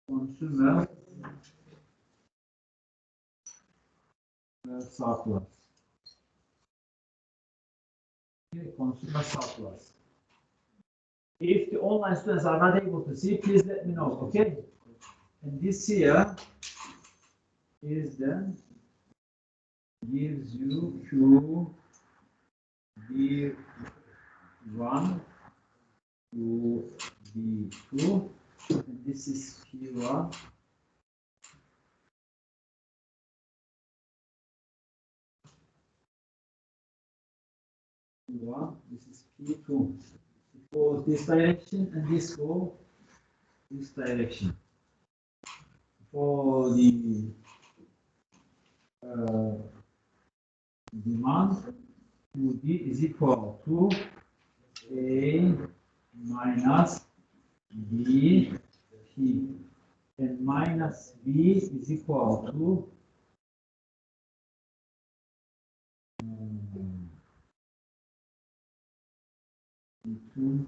consumer surplus. Consumer surplus. If the online students are not able to see, please let me know, okay? And this here is then gives you Q B1 to B2, and this is P1. P1, this is P2. It goes this direction and this goes this direction. For the demand, QD is equal to A minus B P, and minus B is equal to P2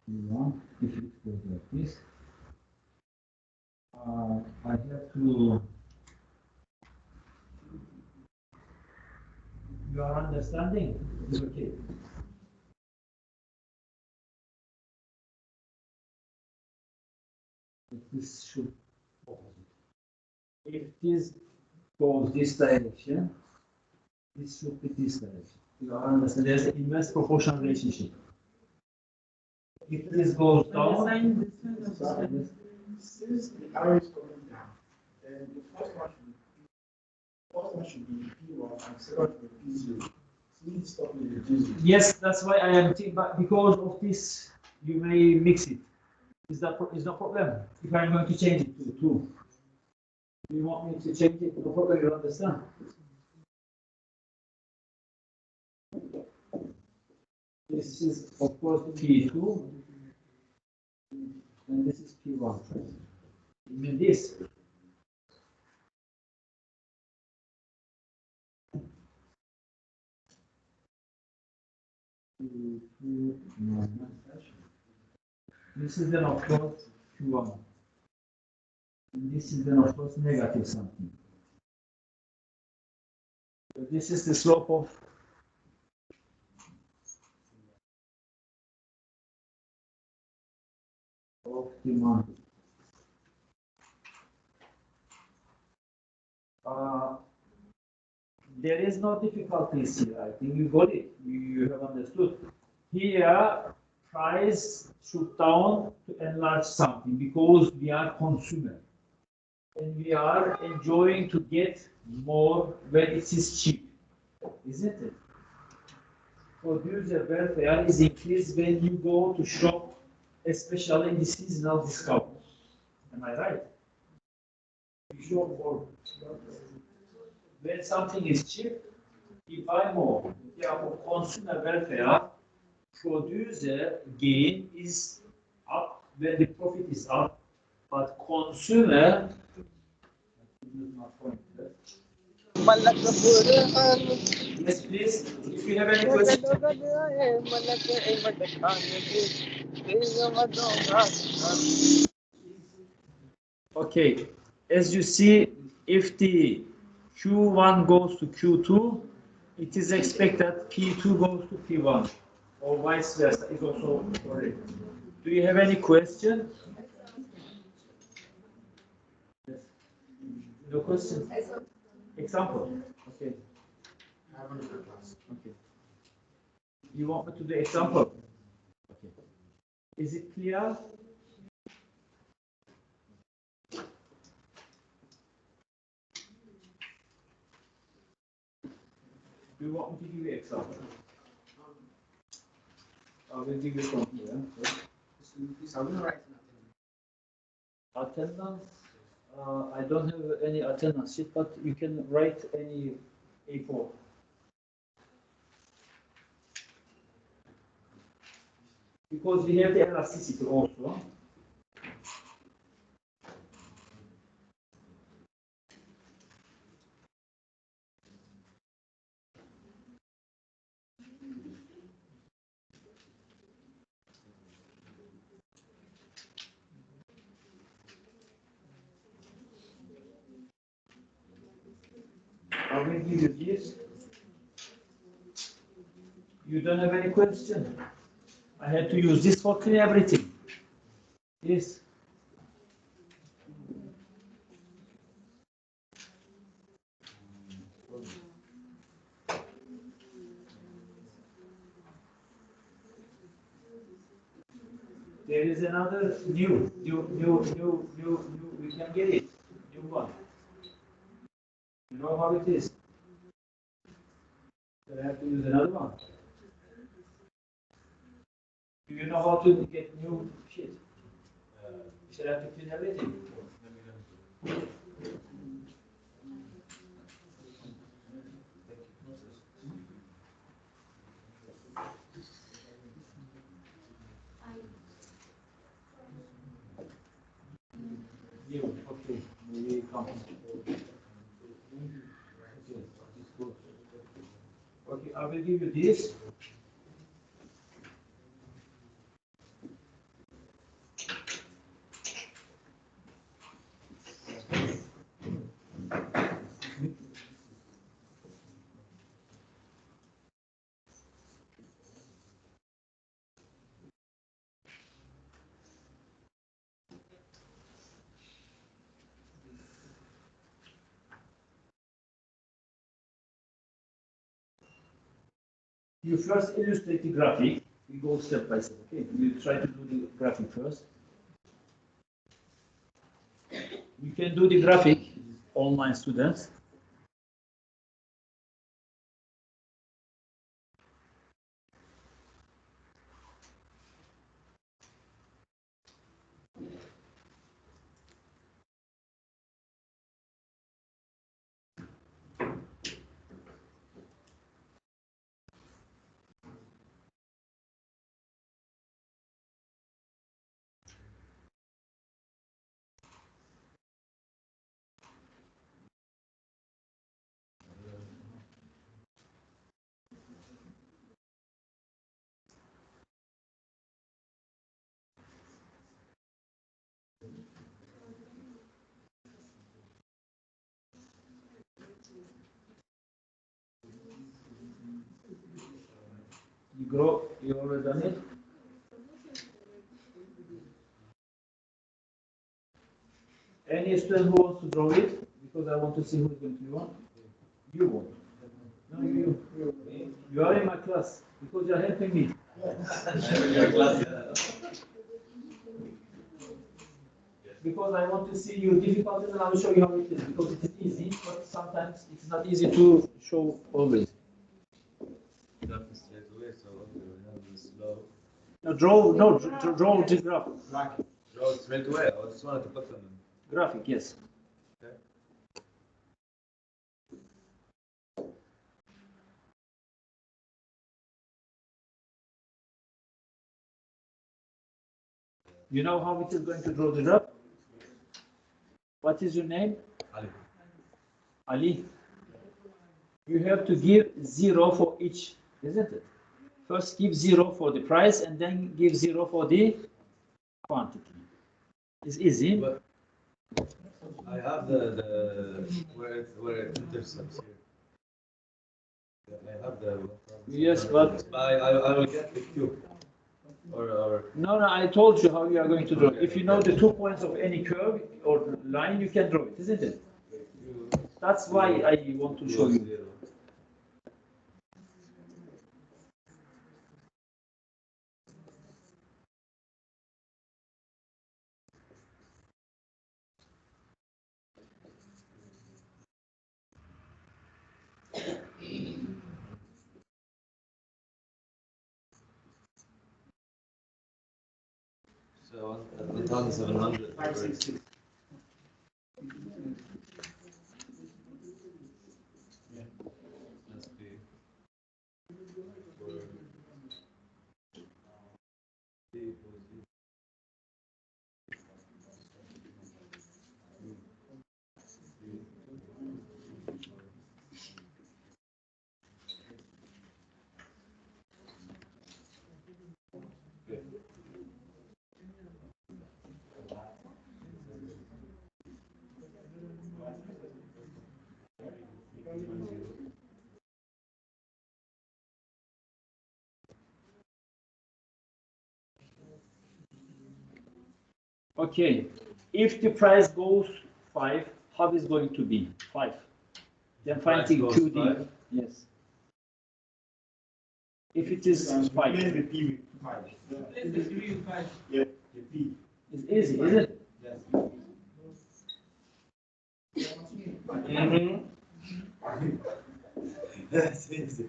P1. If it goes like this, I have to. You are understanding? It's okay. This should opposite. If this goes this direction, this should be this direction. You are understanding? There's an inverse proportional relationship. If this goes down, Since the arrow is coming down, then the first one should be P1 and second should be P0. Please stop with the P0. yes, that's why I am thinking, but because of this, you may mix it. Is no problem. If I'm going to change it to 2. Do you want me to change it? No problem, you understand? This is, of course, P2, and this is P1. I mean this. This is then, of course, Q1. And this is then, of course, negative something. So this is the slope of demand. There is no difficulties here. I think you got it. You have understood. Here, price should down to enlarge something because we are consumer. And we are enjoying to get more when it is cheap. Isn't it? Producer welfare is increased when you go to shop, especially in the seasonal discount. Am I right? You shop for when something is cheap, you buy more. Therefore, consumer welfare, producer gain is up when the profit is up, but consumer yes, please. If you have any question. Okay, as you see, if the Q1 goes to Q2, it is expected P2 goes to P1, or vice versa. Is also correct. Do you have any question? Yes. No question. Example. Okay. Okay. You want me to do example? Okay. Is it clear? Do you want me to give you example? I will give you from here. Attendance. I don't have any attendance sheet, but you can write any A4. Because we have the elasticity also. I will give you this. You don't have any question? I had to use this for clean everything. Yes. There is another new, we can get it. New one. You know how it is. So I have to use another one. Do you know how to get new sheet? You should have to clean everything. New, okay. Maybe come. Okay, I will give you this. You first illustrate the graphic. We go step by step. Okay, we try to do the graphic first. You can do the graphic, online students. You grow, you already done it. Any student who wants to draw it, because I want to see who's going to do one. You won't. No, you are in my class because you are helping me. Because I want to see your difficulties and I will show you how it is. Because it is easy, but sometimes it's not easy to show always. No, draw the graph. Draw straight away. I just wanted to put them in. Graphic, yes. Okay. You know how it is going to draw the graph? What is your name? Ali. Ali. You have to give 0 for each, isn't it? First give 0 for the price and then give 0 for the quantity. It's easy. But I have the where it intercepts here. I have the. Yes, but I will get the cube. Or no, I told you how you are going to draw it. If you know the 2 points of any curve or line, you can draw it, isn't it? That's why I want to show you. so 1,700. 566. Must be Okay, if the price goes 5, how is going to be? 5. Then find the goes QD. 5? Yes. If it is 5, Replace the P with 5. Replace the 3 with 5. Yeah, the P. it's easy, isn't it? Yes. That's easy.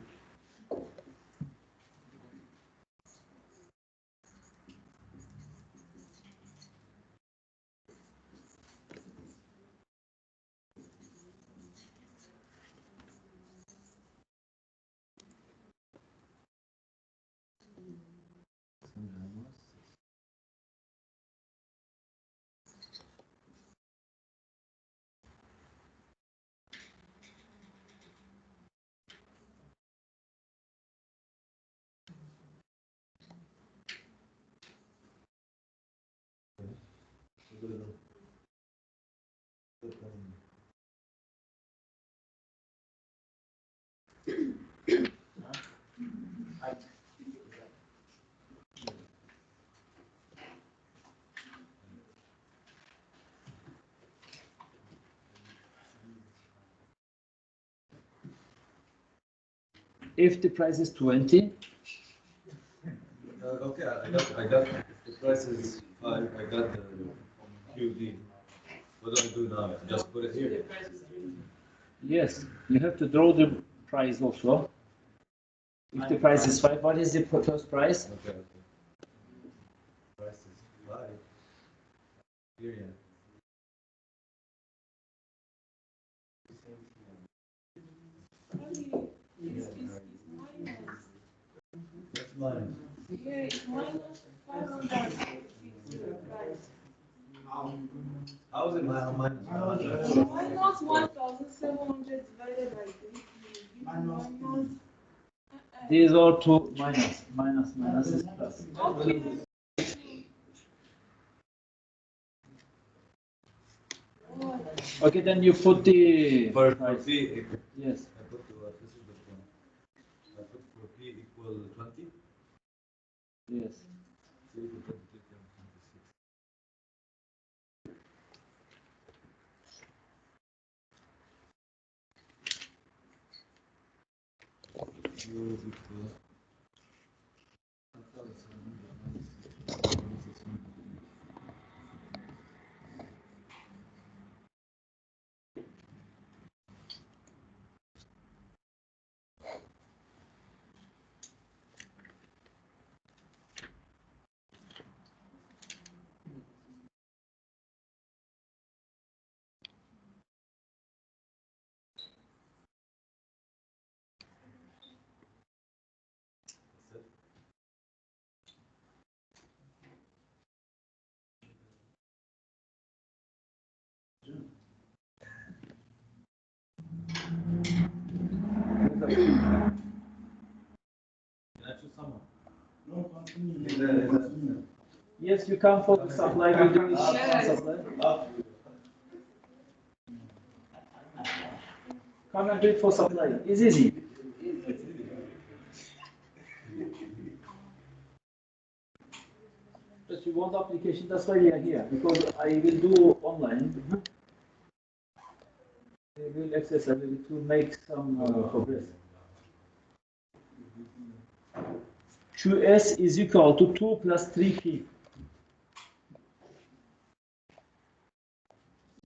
If the price is 20, Okay, I got the price is 5. I got the QD. What do I do now? Just put it here. yes, you have to draw the price also. If the price is 5, what is the first price? Okay. Price is 5. Here, yeah. That's mine. Yeah, it's minus 560 price. How is it minus? Minus 1,700 divided by 3. Minus. These are two minus is plus. Okay. Okay, then you put the For price. P, Yes, I put this is the one. I put for P equal 20. yes. P equal 23 times 26. Q is equal. Can I choose someone? No, continue. Is that- Yes, you come for the supply. We do it supply. Come and do it for supply. It's easy. But you want application, that's why we are here. Because I will do online. We will exercise to make some progress. QS is equal to 2 plus 3P.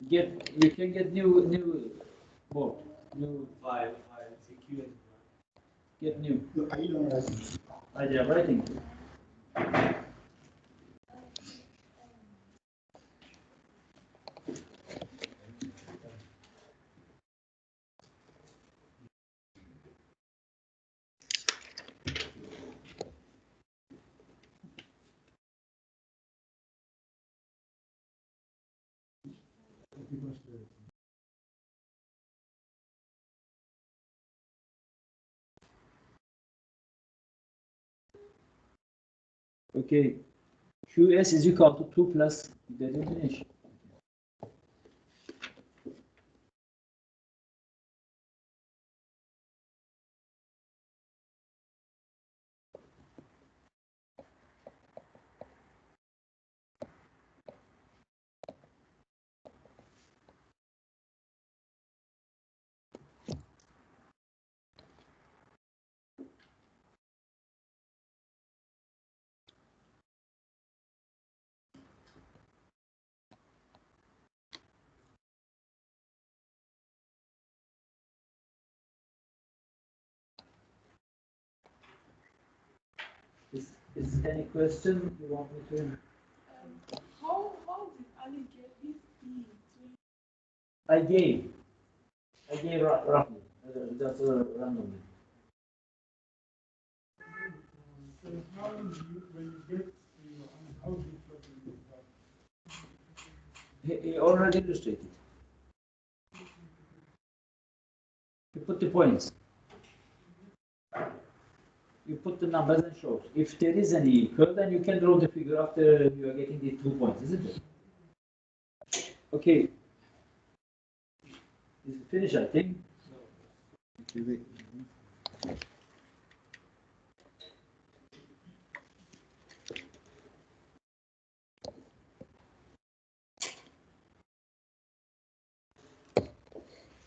You can get new board, new Five. get new. Are you doing that? Idea writing. Okay, QS is equal to 2 plus, didn't finish. Is any question you want me to? How did Ali get his B? I gave roughly, just randomly. So how do you, when you get to your how do you plug in the part? He already illustrated. You put the points. You put the numbers and shows. If there is any equal, then you can draw the figure after you are getting the 2 points, isn't it? Okay. Is it finished, I think?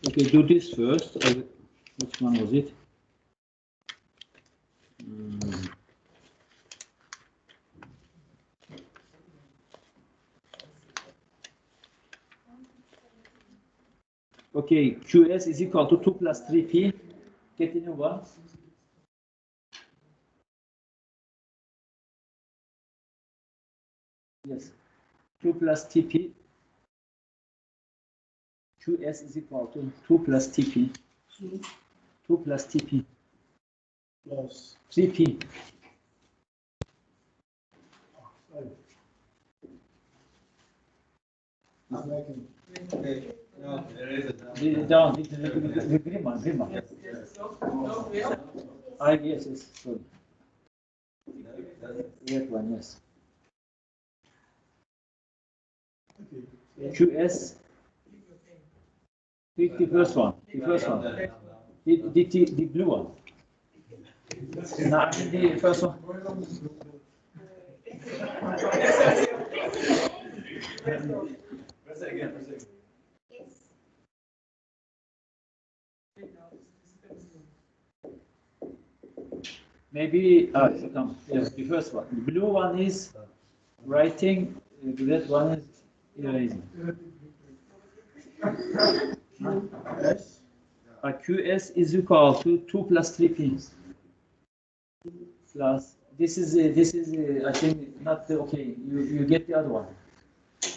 Okay, do this first. Which one was it? Okay, QS is equal to 2 plus 3P. Get the new one. Yes. 2 plus TP. QS is equal to 2 plus TP. 2 plus TP. Plus 3P. 5. I'm making. No, there is a Down, the green one, green one. Yes, sorry. Red one, yes. QS. Pick the first one. The first one. The blue one. Not the first one. Maybe come. Yes, the first one. The blue one is writing. The red one is erasing. QS is equal to 2 plus 3P. Plus this is I think not okay. You get the other one.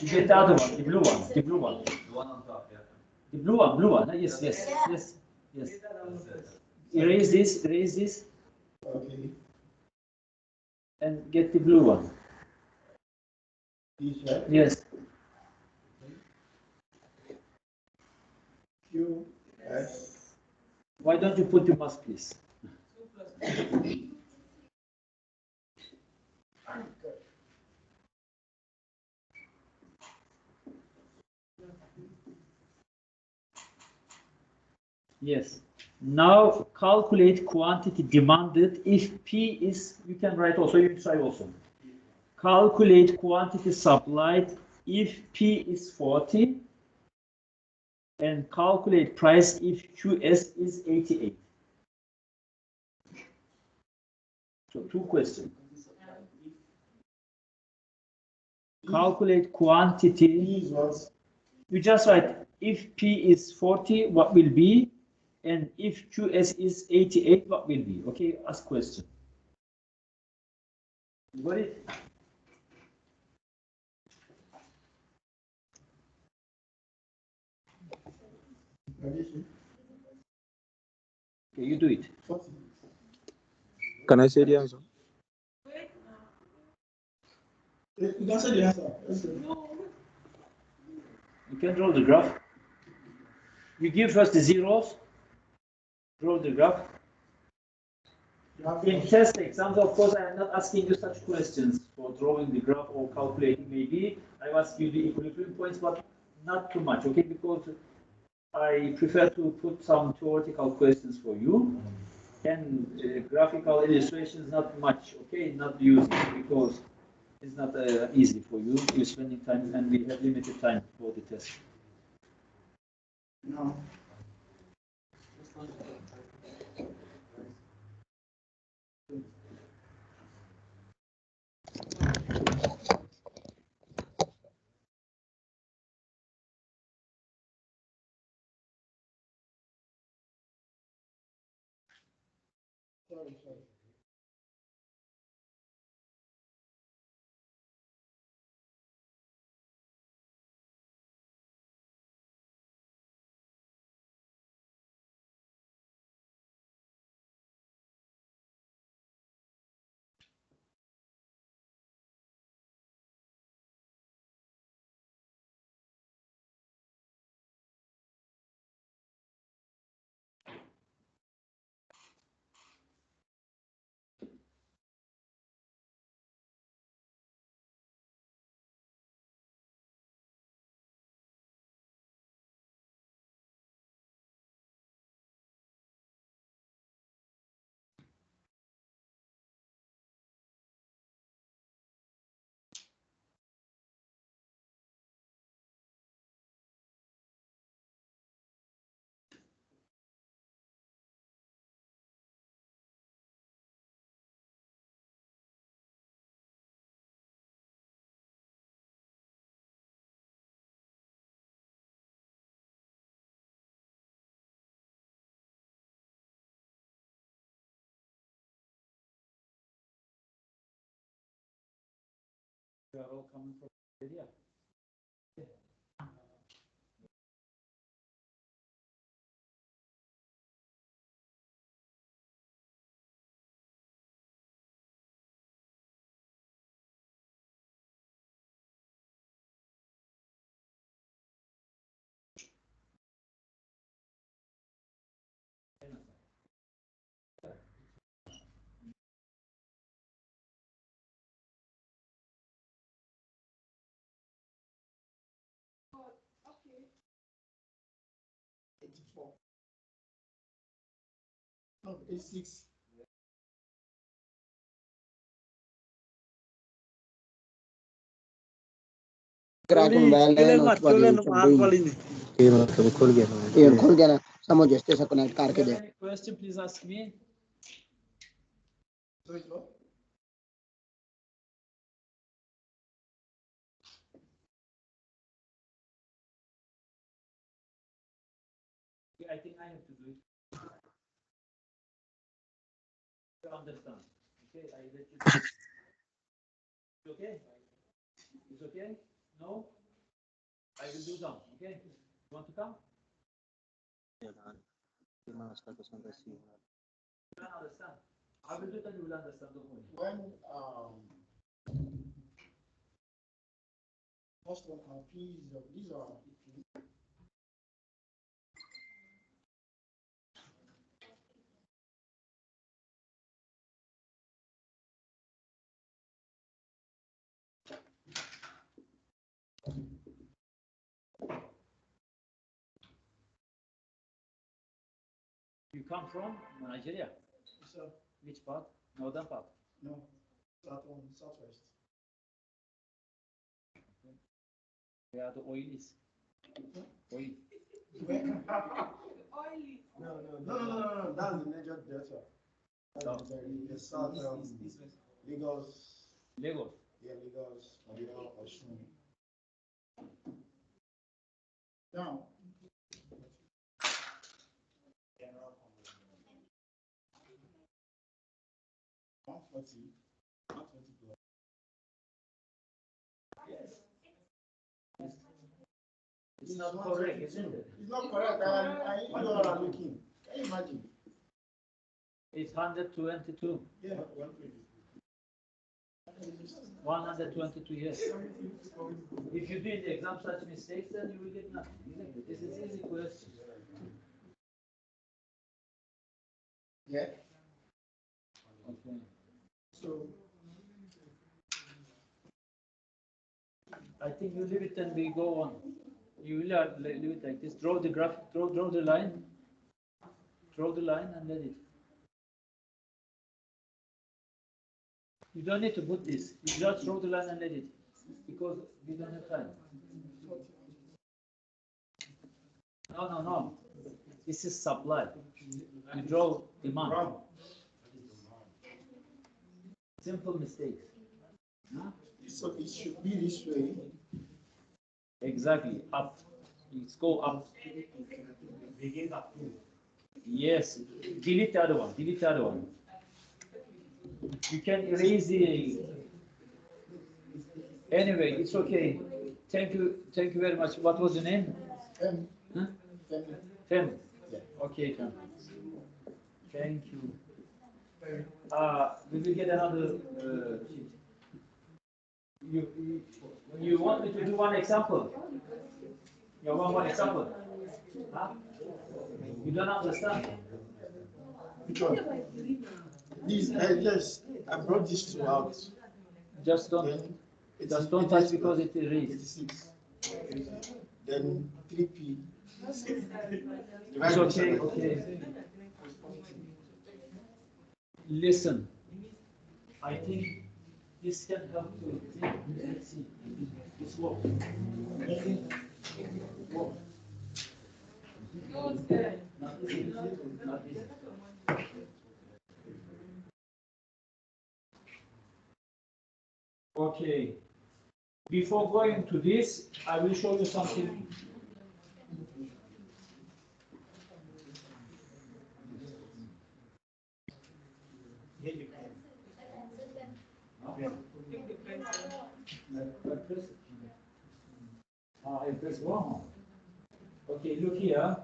You get the other one, the blue one, the blue one. The one on top, yeah. The blue one. Yes. Erase this, Okay. and get the blue one. These right? Yes. Q S Why don't you put the mass, please? Yes. Now calculate quantity demanded if P is, you can write also, you can try also. Calculate quantity supplied if P is 40 and calculate price if QS is 88. So 2 questions. Calculate quantity. You just write if P is 40, what will be? And if QS is 88, what will be? Okay, ask question. Got it? Okay, you do it. Can I say the answer? You can say the answer. You can draw the graph. You give first the zeros, draw the graph. In test exams, of course, I am not asking you such questions for drawing the graph or calculating. Maybe I ask you the equilibrium points, but not too much, okay? Because I prefer to put some theoretical questions for you, and graphical illustrations not much, okay? Not used because it's not easy for you. You're spending time, and we have limited time for the test. No. Sorry. You are all coming from India. No, it's 6. Krakon balance और ये मतलब खुल गया ना ये खुल गया ना समझ इससे से कनेक्ट करके दे Any question, please ask me. I think I have to do it. You understand? Okay, I let you. It's okay? It's okay? No? I will do some. Okay? You want to come? You don't understand. I will do it and you will understand. Don't worry. When first one are these are You come from Nigeria? So, Which part? Northern part? no, southwest. Where the oil is? Oil. Oily. No. That's the major delta. That's the south, Lagos. Lagos. Yeah, Lagos, Madeira, Osun. Now, 140, 120 plus. It's not correct, isn't it? It's not correct. I you know what I'm looking. Can you imagine? It's 122. Yeah. 122 years. If you do in the exam such mistakes, then you will get nothing. Isn't it? This is easy question. Yeah. Okay. So, I think you leave it and we go on. You will leave it like this. Draw the graph. Draw the line. Draw the line and let it. You don't need to put this. You just draw the line and let it, because we don't have time. No. This is supply. You draw demand. Simple mistakes. so it should be this way. Exactly. Up. Let's go up. Begin up. Yes. Delete the other one. Delete the other one. You can erase the. Anyway, it's okay. Thank you very much. What was your name? Huh? Fem. Yeah. Okay, Fem. Thank you. We will get another sheet. You want me to do one example? You want one example? Huh? You don't understand? Which one? This, yes, I brought this two out. Just don't touch because it erased. 86. Then 3p. It's okay. Listen, I think this can help to. Let's see. This works. Not easy. Okay. Before going to this, I will show you something. I press wrong. Okay, look here.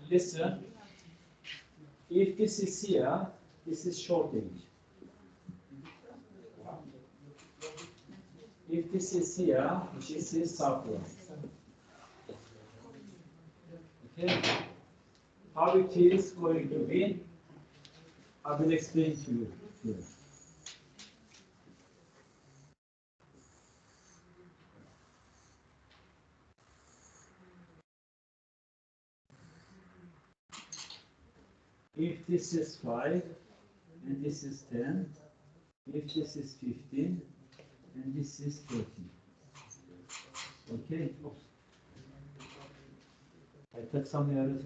Listen. If this is here, this is shortage. If this is here, this is surplus. Okay. How it is going to be, I will explain to you here. If this is 5 and this is 10, if this is 15 and this is 30. Okay. I touched somewhere else.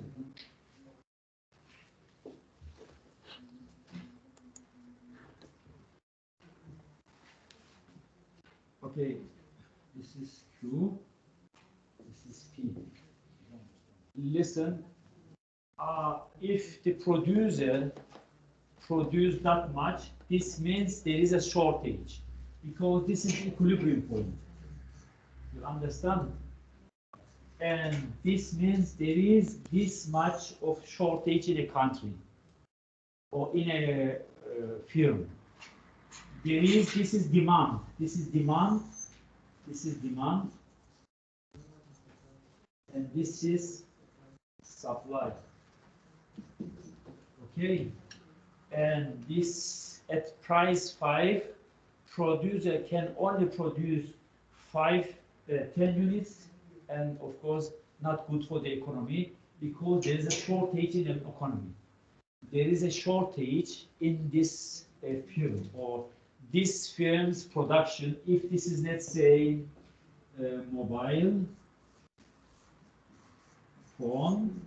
Okay, this is Q, this is P. Listen, if the producer produce that much, this means there is a shortage, because this is equilibrium point. You understand? And this means there is this much of shortage in a country or in a firm. This is demand, this is demand, and this is supply. Okay, and this at price 5, producer can only produce 10 units, and of course not good for the economy. because there is a shortage in the economy. There is a shortage in this firm or this firm's production. If this is, let's say, mobile phone,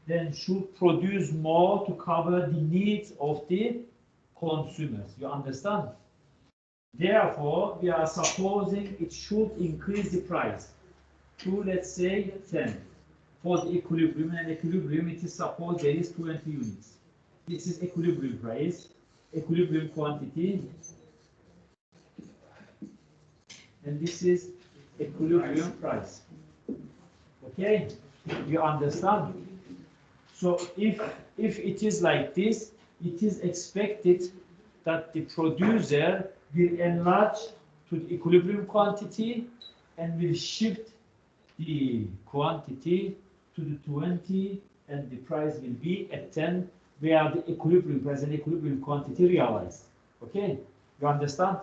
then should produce more to cover the needs of the consumers. You understand? Therefore, we are supposing it should increase the price to, let's say, 10. For the equilibrium, and equilibrium, it is supposed there is 20 units. This is equilibrium price, equilibrium quantity, and this is equilibrium price. Okay, you understand? So if it is like this, it is expected that the producer will enlarge to the equilibrium quantity and will shift the quantity to the 20, and the price will be at 10, where the equilibrium price and equilibrium quantity realized. Okay, you understand?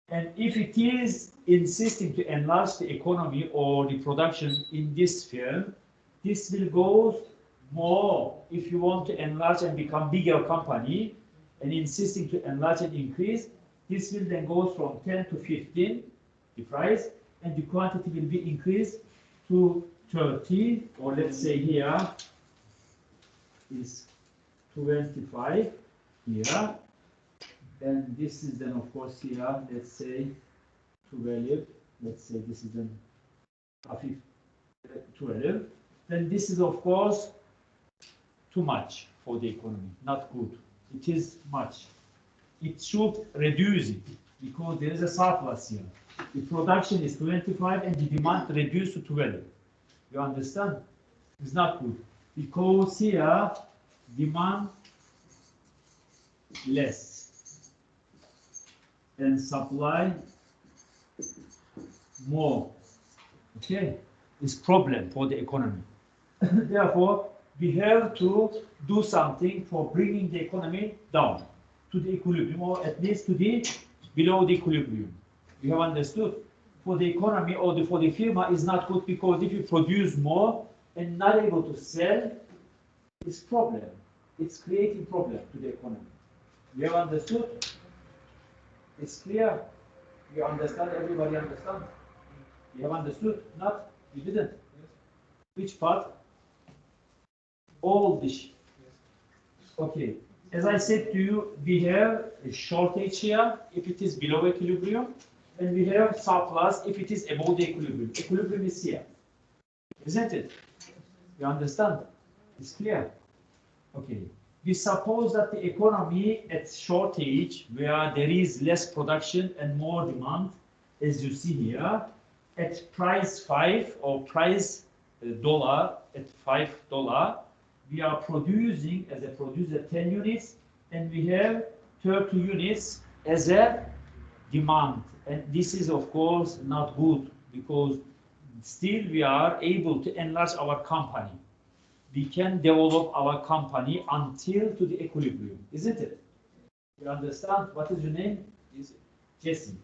And if it is insisting to enlarge the economy or the production in this firm, this will go more. If you want to enlarge and become bigger company and insisting to enlarge and increase, this will then go from 10 to 15, the price, and the quantity will be increased to 30, or let's say here is 25 here, and this is then of course here, let's say 12, let's say this is then 12, then this is of course too much for the economy, not good. It is much. It should reduce it because there is a surplus here. The production is 25 and the demand reduced to 12. You understand? It's not good because here demand less and supply more. Okay, it's problem for the economy. Therefore, we have to do something for bringing the economy down to the equilibrium, or at least to the below the equilibrium. You have understood? For the economy or for the firma is not good because if you produce more and not able to sell, it's problem. It's creating problem to the economy. You have understood? It's clear. You understand? Everybody understand? You have understood? Not? You didn't? Which part? All this. Okay. As I said to you, we have a shortage here if it is below equilibrium, and we have surplus if it is above the equilibrium. Equilibrium is here, isn't it? You understand? It's clear? Okay. We suppose that the economy at shortage, where there is less production and more demand, as you see here, at price 5 or price dollar at $5, we are producing as a producer 10 units, and we have 30 units as a demand. And this is of course not good because still we are able to enlarge our company. We can develop our company until to the equilibrium, isn't it? You understand? What is your name? Is Jesse.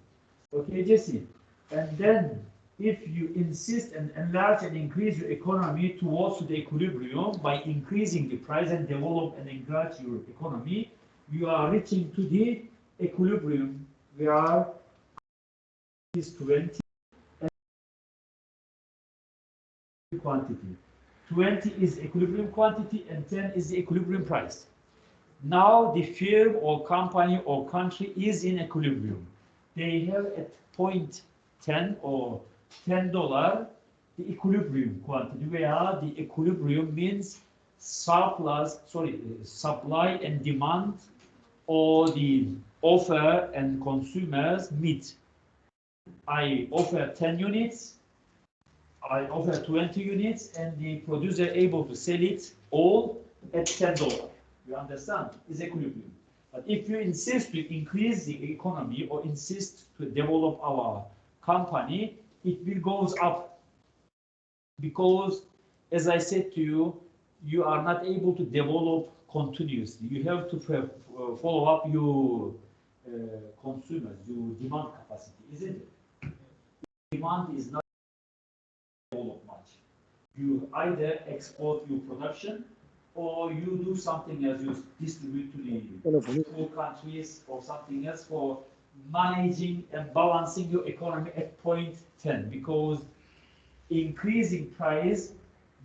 Okay, Jesse. And then if you insist and enlarge and increase your economy towards the equilibrium by increasing the price and develop and enlarge your economy, you are reaching to the equilibrium where is 20 and quantity. 20 is equilibrium quantity and 10 is the equilibrium price. Now the firm or company or country is in equilibrium. They have at point 10 or $10 the equilibrium quantity, where the equilibrium means supply and demand, or the offer and consumers meet. I offer 10 units, I offer 20 units, and the producer able to sell it all at $10. You understand? It's equilibrium. But if you insist to increase the economy or insist to develop our company, it will goes up because, as I said to you, you are not able to develop continuously. You have to follow up your consumers, your demand capacity, isn't it? Demand is not developed much. You either export your production or you do something else, you distribute to the poor countries or something else for managing and balancing your economy at point 10, because increasing price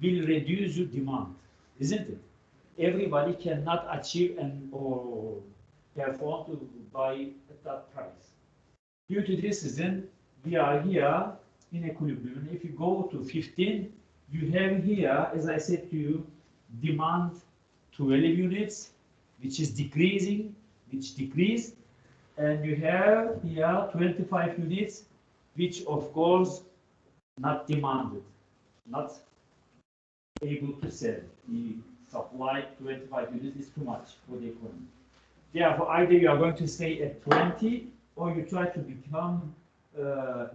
will reduce your demand, isn't it? Everybody cannot achieve and or perform to buy at that price. Due to this reason, we are here in equilibrium. If you go to 15, you have here, as I said to you, demand 12 units, which is decreasing, which decreased, and you have here 25 units, which of course not demanded, not able to sell. The supply 25 units is too much for the economy. Therefore, either you are going to stay at 20 or you try to become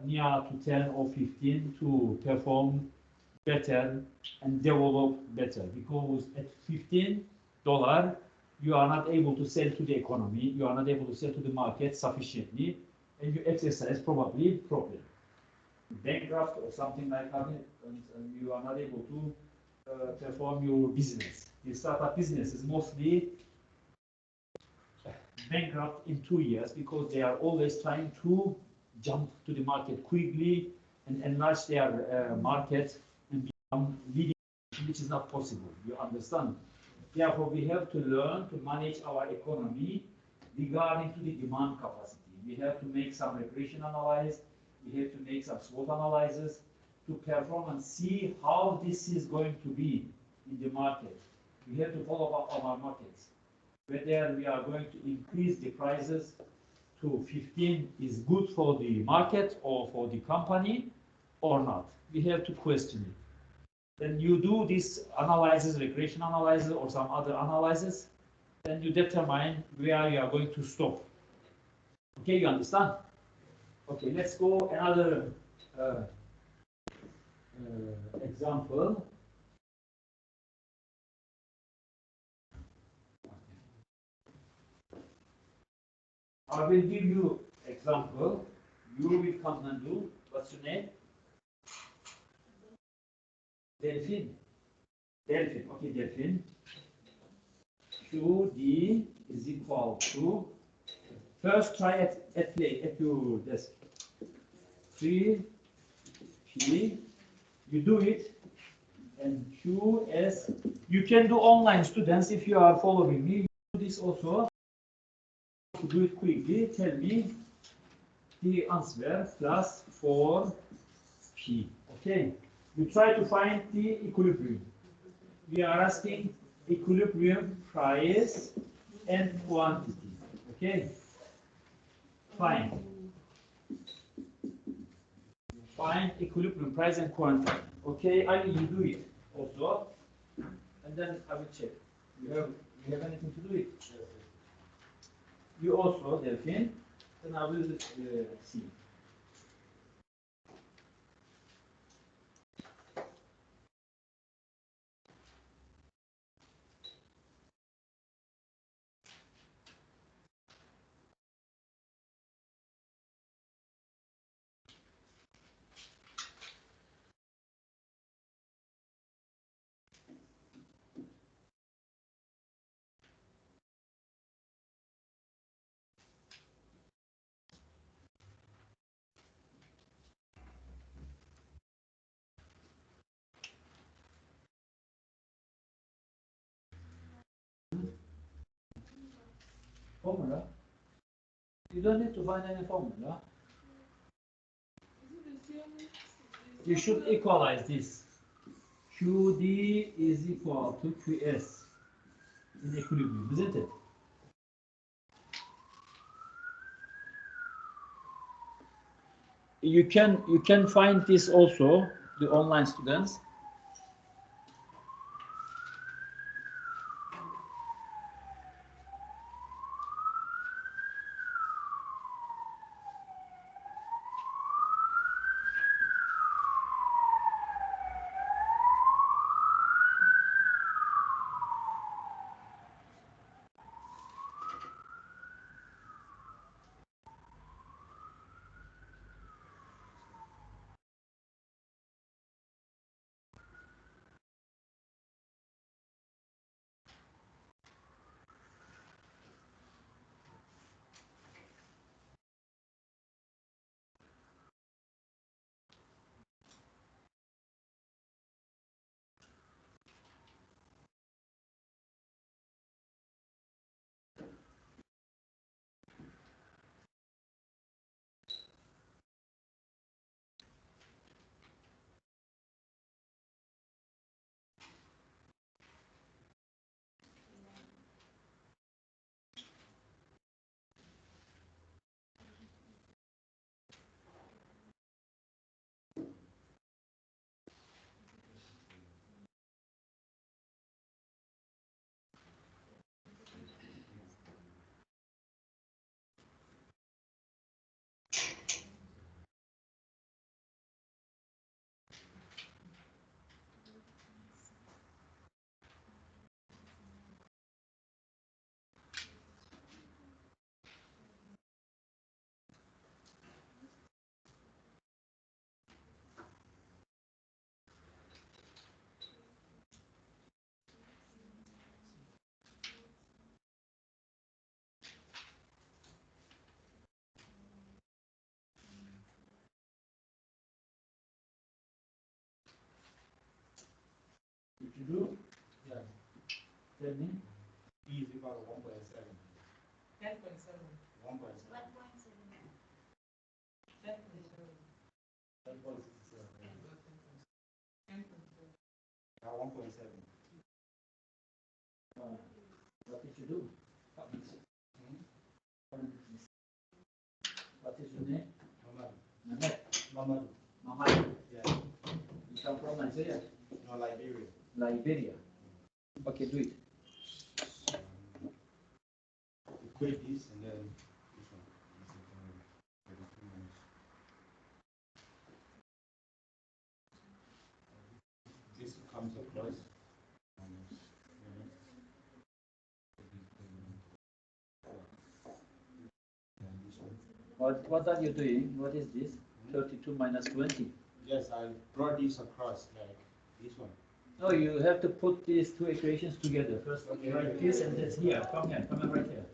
near to 10 or 15 to perform better and develop better, because at $15 you are not able to sell to the economy, you are not able to sell to the market sufficiently, and you exercise probably problem, bankrupt or something like that, and you are not able to perform your business. The startup business is mostly bankrupt in 2 years because they are always trying to jump to the market quickly and enlarge their market and become leading, which is not possible. You understand? Therefore, we have to learn to manage our economy regarding to the demand capacity. We have to make some regression analysis. We have to make some SWOT analysis to perform and see how this is going to be in the market. We have to follow up on our markets, whether we are going to increase the prices to 15 is good for the market or for the company or not. We have to question it. Then you do this analysis, regression analysis or some other analysis, then you determine where you are going to stop. Okay, you understand? Okay, let's go another example. I will give you example. You will come and do. What's your name? Delphine. Delphine. Okay, Delphine. QD is equal to. First, try at your desk. 3P. You do it. And QS. You can do online, students, if you are following me. You do this also. To do it quickly, tell me the answer plus 4P. Okay, you try to find the equilibrium. We are asking equilibrium price and quantity. Okay, find equilibrium price and quantity. Okay, I will do it also, and then I will check. You have anything to do it? You also, Delphine, then I will see. Formula. You don't need to find any formula. You should equalize this. QD is equal to QS in equilibrium, isn't it? You can find this also, the online students. If you do, yeah. Tell me. E is equal to 1.7. 10.7. 1.7. 1.7. What did you do? What is your name? Mehmet. Mamadu. Yeah. You come from Nigeria? No, Liberia. Liberia. Okay, do it. Equate this and then this one. This comes across. What are you doing? What is this? 32 minus 20. Yes, I brought this across like this one. No, you have to put these two equations together. First, write this and this here. Come here. Come right here.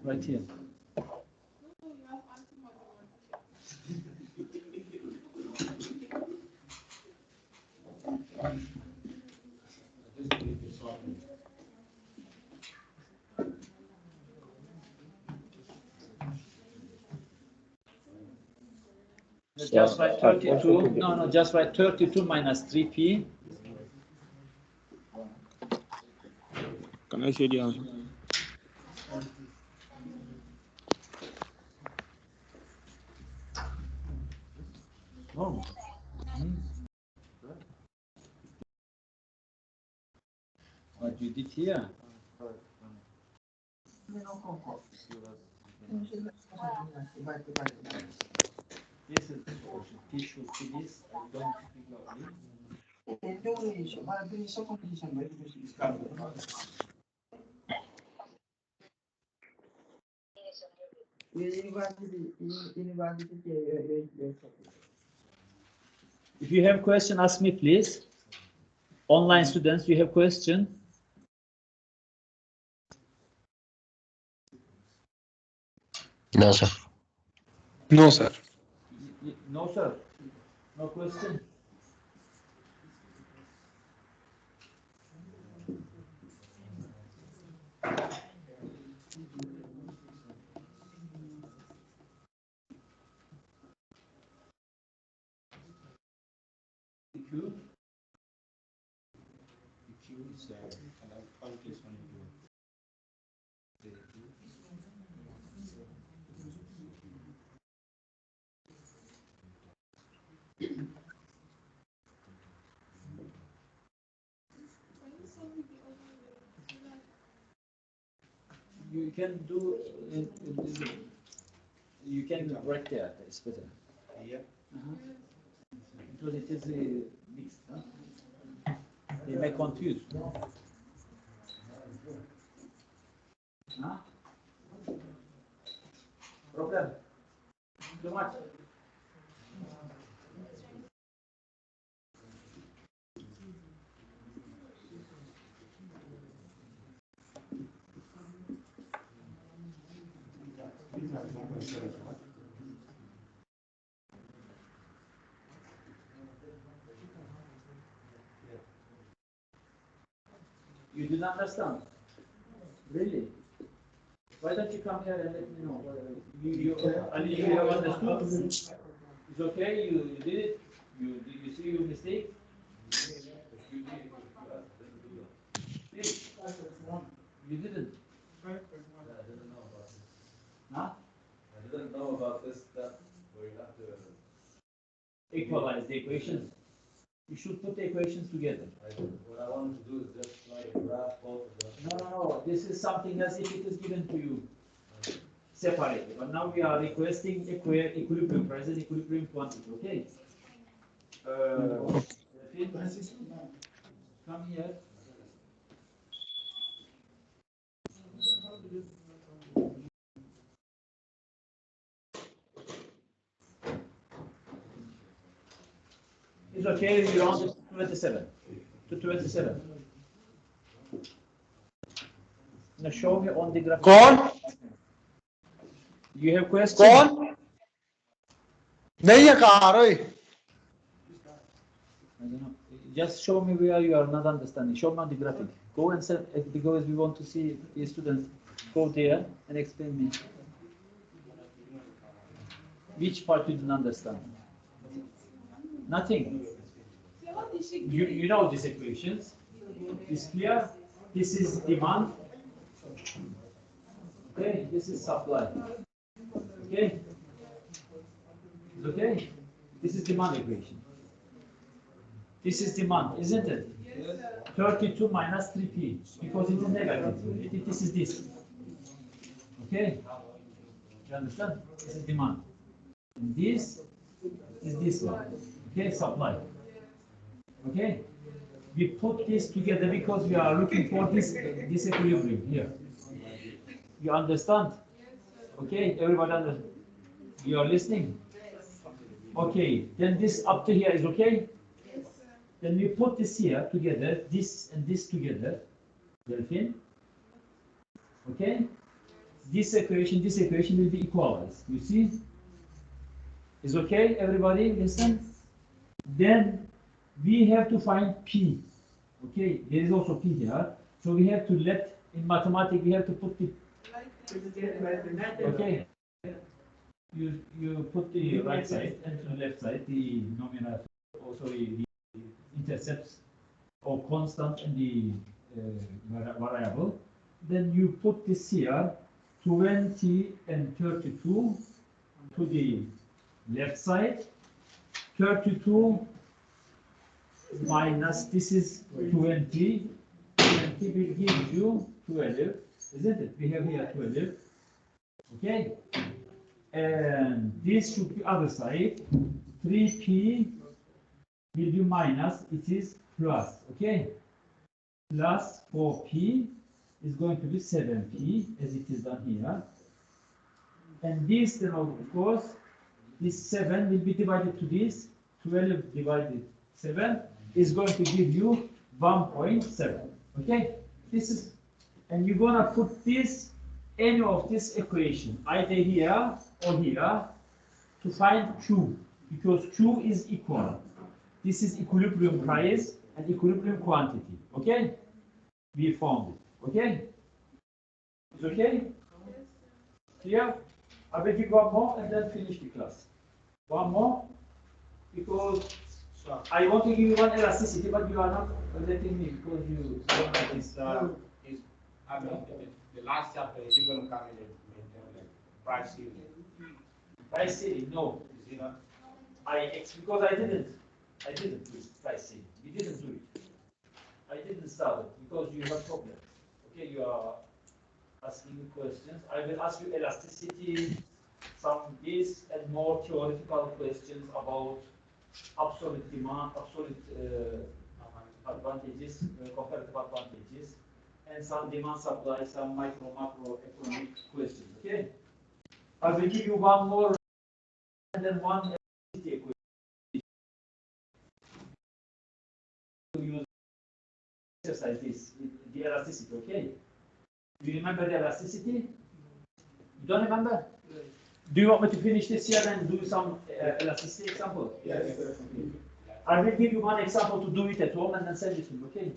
Right here. Just write 32. No, just write 32 minus 3p. Can I see the answer? Oh. What you did here? This is the solution. P should be this. I don't figure it. If you have question, ask me please. Online students, you have question? No, sir. No, sir. No, sir. No question. Q. Q is and I'll call this one You can do. You can write there. It's better. Yeah. Because it is mixed. Huh? They may confuse. Huh? Problem. Too much. You didn't understand? Really? Why don't you come here and let me know? I mean, you have understood? It's okay, you did it? You see your mistake? You didn't? I didn't know about this. Huh? I didn't know about this step where you have to. Equalize the equations. You should put the equations together. What I wanted to do is just like graph both of them. No. This is something as if it is given to you. Separated. But now we are requesting equilibrium, present equilibrium quantity. Okay? Come here. It's okay if you round it to 27. To 27. Now show me on the graph. कौन? You have question? कौन? नहीं है car ओए. I don't know. Just show me where you are not understanding. Show me on the graphic. Go and send, because we want to see the students. Go there and explain me. Which part you didn't understand? Nothing. You know these equations. Is clear? This is demand. Okay, this is supply. Okay? It's okay? This is demand equation. This is demand, isn't it? 32 minus 3p, because it is negative. This is this. Okay? You understand? This is demand. And this is this one. Okay, supply. Okay? We put this together because we are looking for this equilibrium here. You understand? Okay, everybody understand? You are listening? Okay, then this up to here is okay? Then we put this here together, this and this together, Delphine. Okay? This equation will be equalized. You see? Is okay, everybody? Listen. Then we have to find P. Okay, there is also P here. So we have to let, in mathematics, we have to put the, okay. You put the right side and the left side, the nominal, also the intercepts or constant and the variable. Then you put this here, 20 and 32 to the left side. 32 minus this is 20. 20 will give you 12, isn't it? We have here 12. Okay. And this should be other side. 3p will be minus, it is plus, okay? Plus 4p is going to be 7p, as it is done here. And this, then of course, this 7 will be divided to this, 12 divided 7 is going to give you 1.7, okay? This is, and you're gonna put this, any of this equation, either here or here, to find Q, because Q is equal. This is equilibrium price and equilibrium quantity, okay? We found it, okay? It's okay? Clear? I will give one more and then finish the class. One more, because I want to give you one elasticity, but you are not letting me because you don't like this. I mean, the last chapter is going to come in like price ceiling. Price ceiling, no. Is it not? Because I didn't do price ceiling. We didn't do it. I didn't start it because you have problems. Okay, you are asking me questions. I will ask you elasticity, some this and more theoretical questions about absolute demand, absolute advantages, comparative advantages, and some demand supply, some macroeconomic questions. Okay, I will give you one more and then one elasticity equation. To use exercise this, the elasticity. Okay, do you remember the elasticity? You don't remember? Do you want me to finish this here and do some elasticity example? Yes. I will give you one example to do it at home and then send it to me, okay?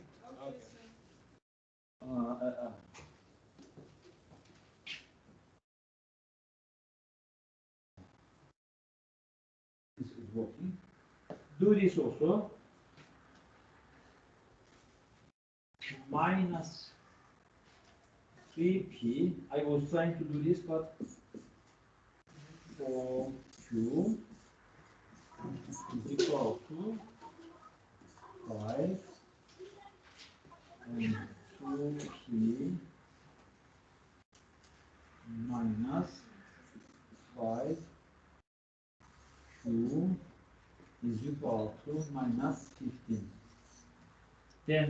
This is working. Do this also. Minus 3p. I was trying to do this, but for Q is equal to 5 and 2p minus 5 Q is equal to minus 15. Then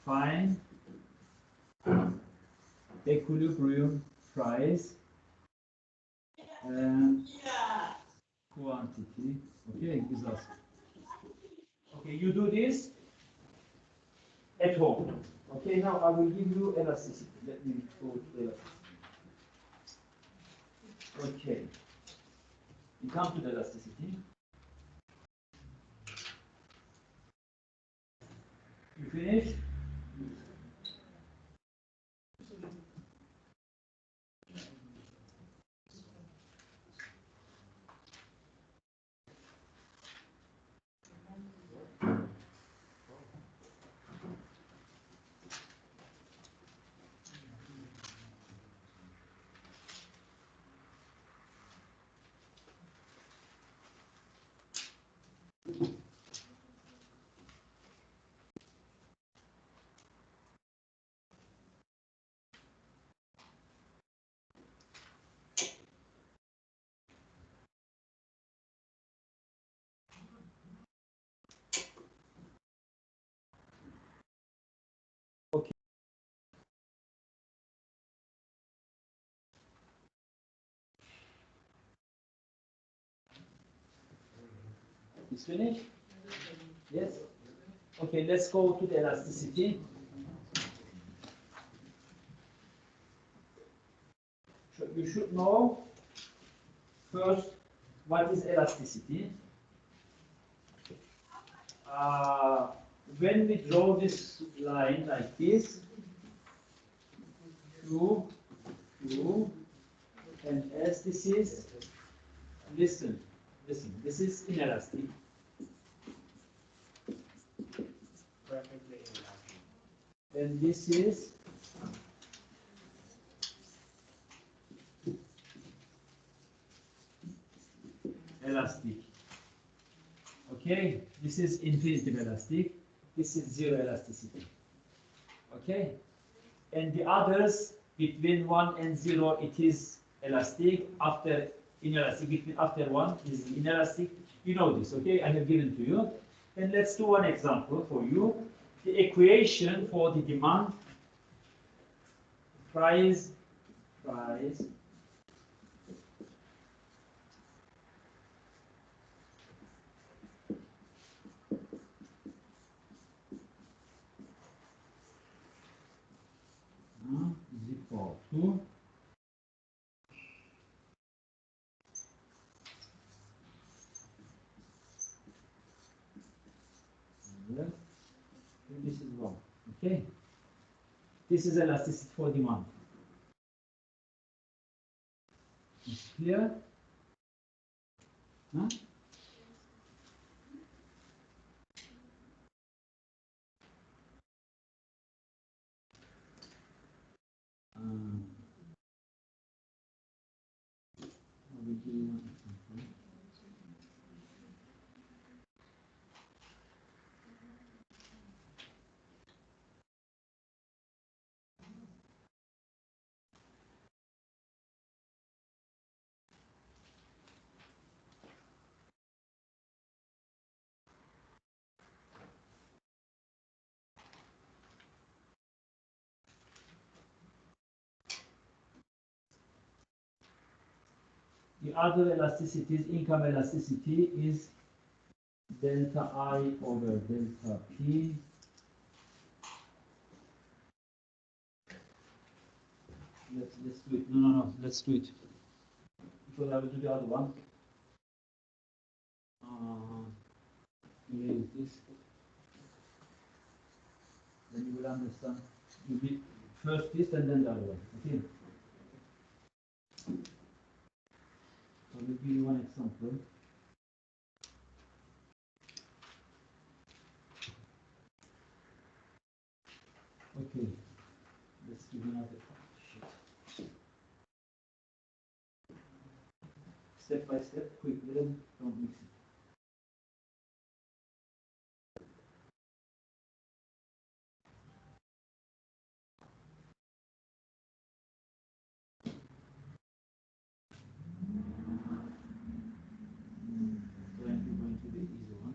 find equilibrium price and quantity. Okay, is us. Okay, you do this at home. Okay, now I will give you elasticity. Let me go to the elasticity. Okay, you come to the elasticity. You finished? Okay. It's finished? Yes? Okay, let's go to the elasticity. So you should know first what is elasticity. When we draw this line like this, Q, Q, and S, this is, listen, this is inelastic. Perfectly inelastic. And this is elastic. Okay, this is infinitive elastic. This is zero elasticity. Okay, and the others between 1 and 0 it is elastic. After inelastic, between after 1 is inelastic. You know this. Okay, I have given to you. And let's do one example for you. The equation for the demand price is equal to this is wrong. Okay, this is elasticity for demand. It's clear? Huh? I will give you one example. The other elasticities, income elasticity is delta I over delta P. Let's do it. No, let's do it. Because I will do the other one. Erase this. Then you will understand. You will first this and then the other one. Okay. So I will give you one example. Okay. Let's give another sheet. Step by step, quickly, don't mix it. Going to the easy one.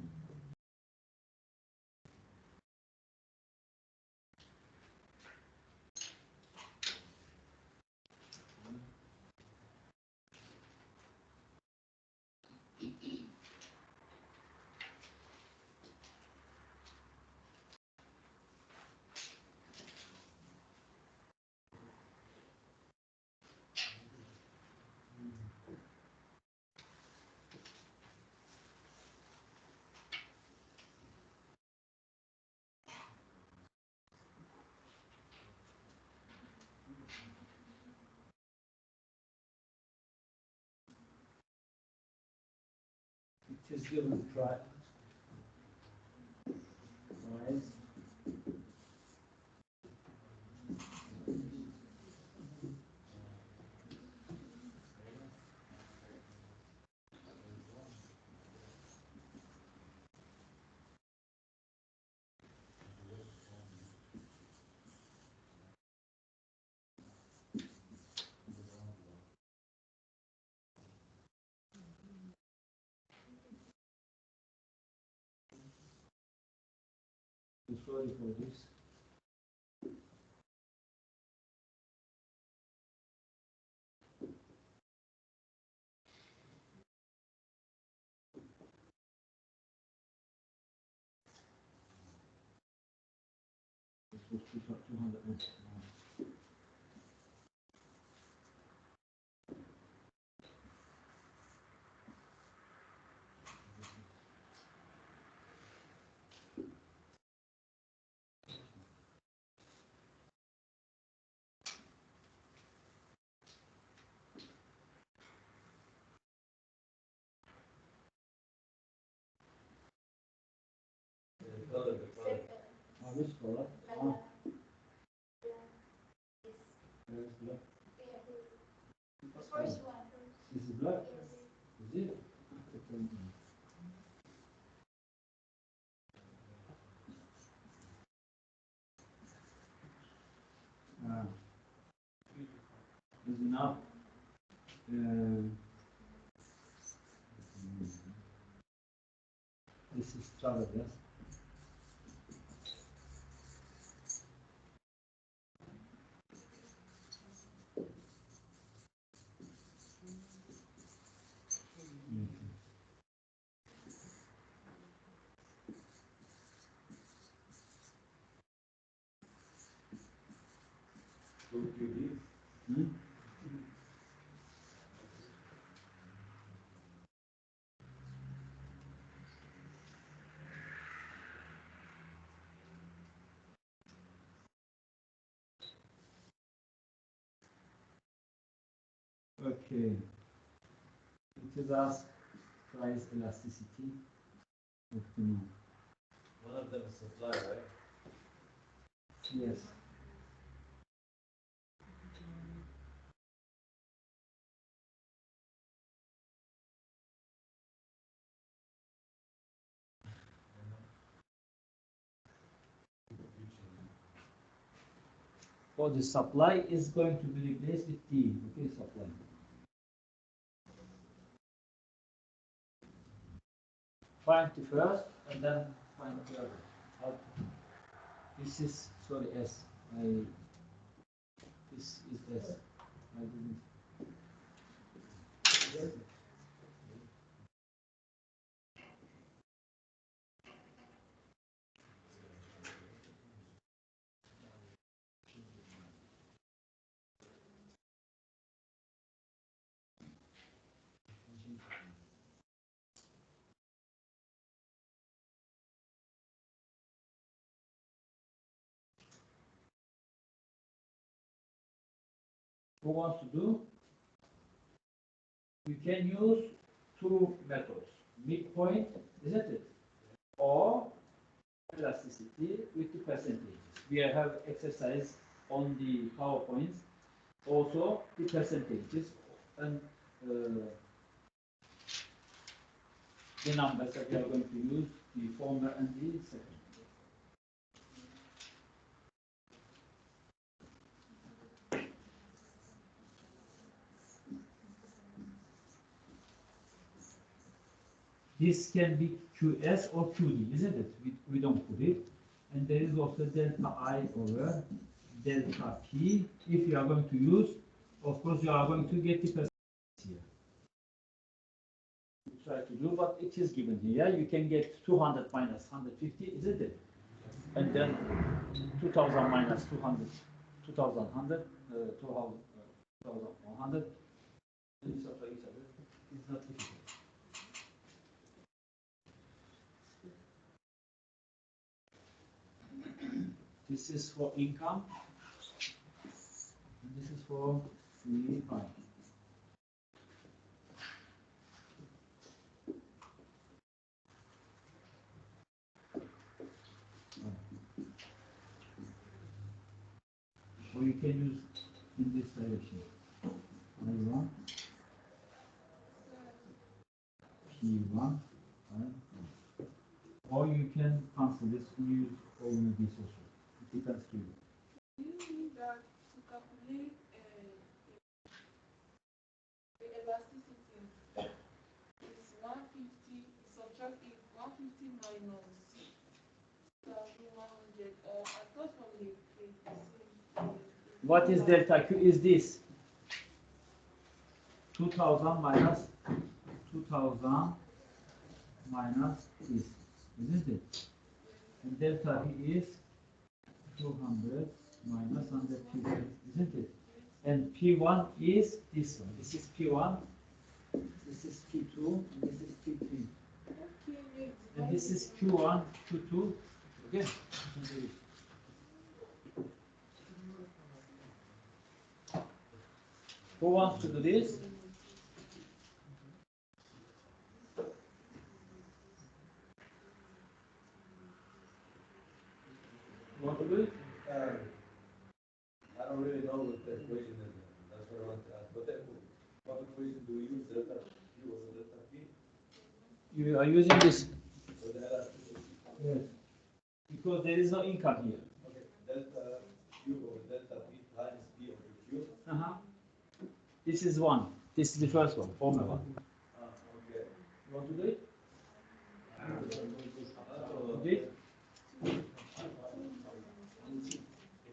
is given try. Right. Sorry for this. This was 200. Which color? Where's black? This is black? Is it? Ah. Is enough. This is trouble, yes? Hmm? Okay. It is asked price elasticity of demand. One of them is supply, right? Yes. For the supply is going to be replaced with D. Okay, supply. Find the first and then find the other. This is sorry S. This is S. I didn't. Who wants to do? You can use two methods. Midpoint, isn't it? Or elasticity with the percentages. We have exercise on the PowerPoints, also the percentages and the numbers that we are going to use, the former and the second. This can be QS or QD, isn't it? We don't put it. And there is also delta I over delta P. If you are going to use, of course, you are going to get the percentage here. We try to do, but it is given here. You can get 200 minus 150, isn't it? And then 2000 minus 200, 2100, 2100. It's not difficult. This is for income, and this is for the fine. you can use in this direction. I1, P1, right? Or you can cancel this and use only this also. It depends to you. Do you mean that to calculate the elasticity is 150, subtract it 150 minus 2,100, or I thought from the What is delta Q? Is this 2000 minus 2000 minus this, isn't it? And delta V is 200 minus 150, isn't it? And P1 is this one. This is P1, this is P2, and this is P3. And this is Q1, Q2. Okay? Who wants to do this? Want to do it? I don't really know what the equation is. That's what I want to ask. What equation do we use? Delta Q over delta P? You are using this. For the elasticity. Yes. Because there is no income here. Okay. Delta Q over delta P times P over Q. This is one. This is the first one, formula one. Okay. You want to do it? Do it? The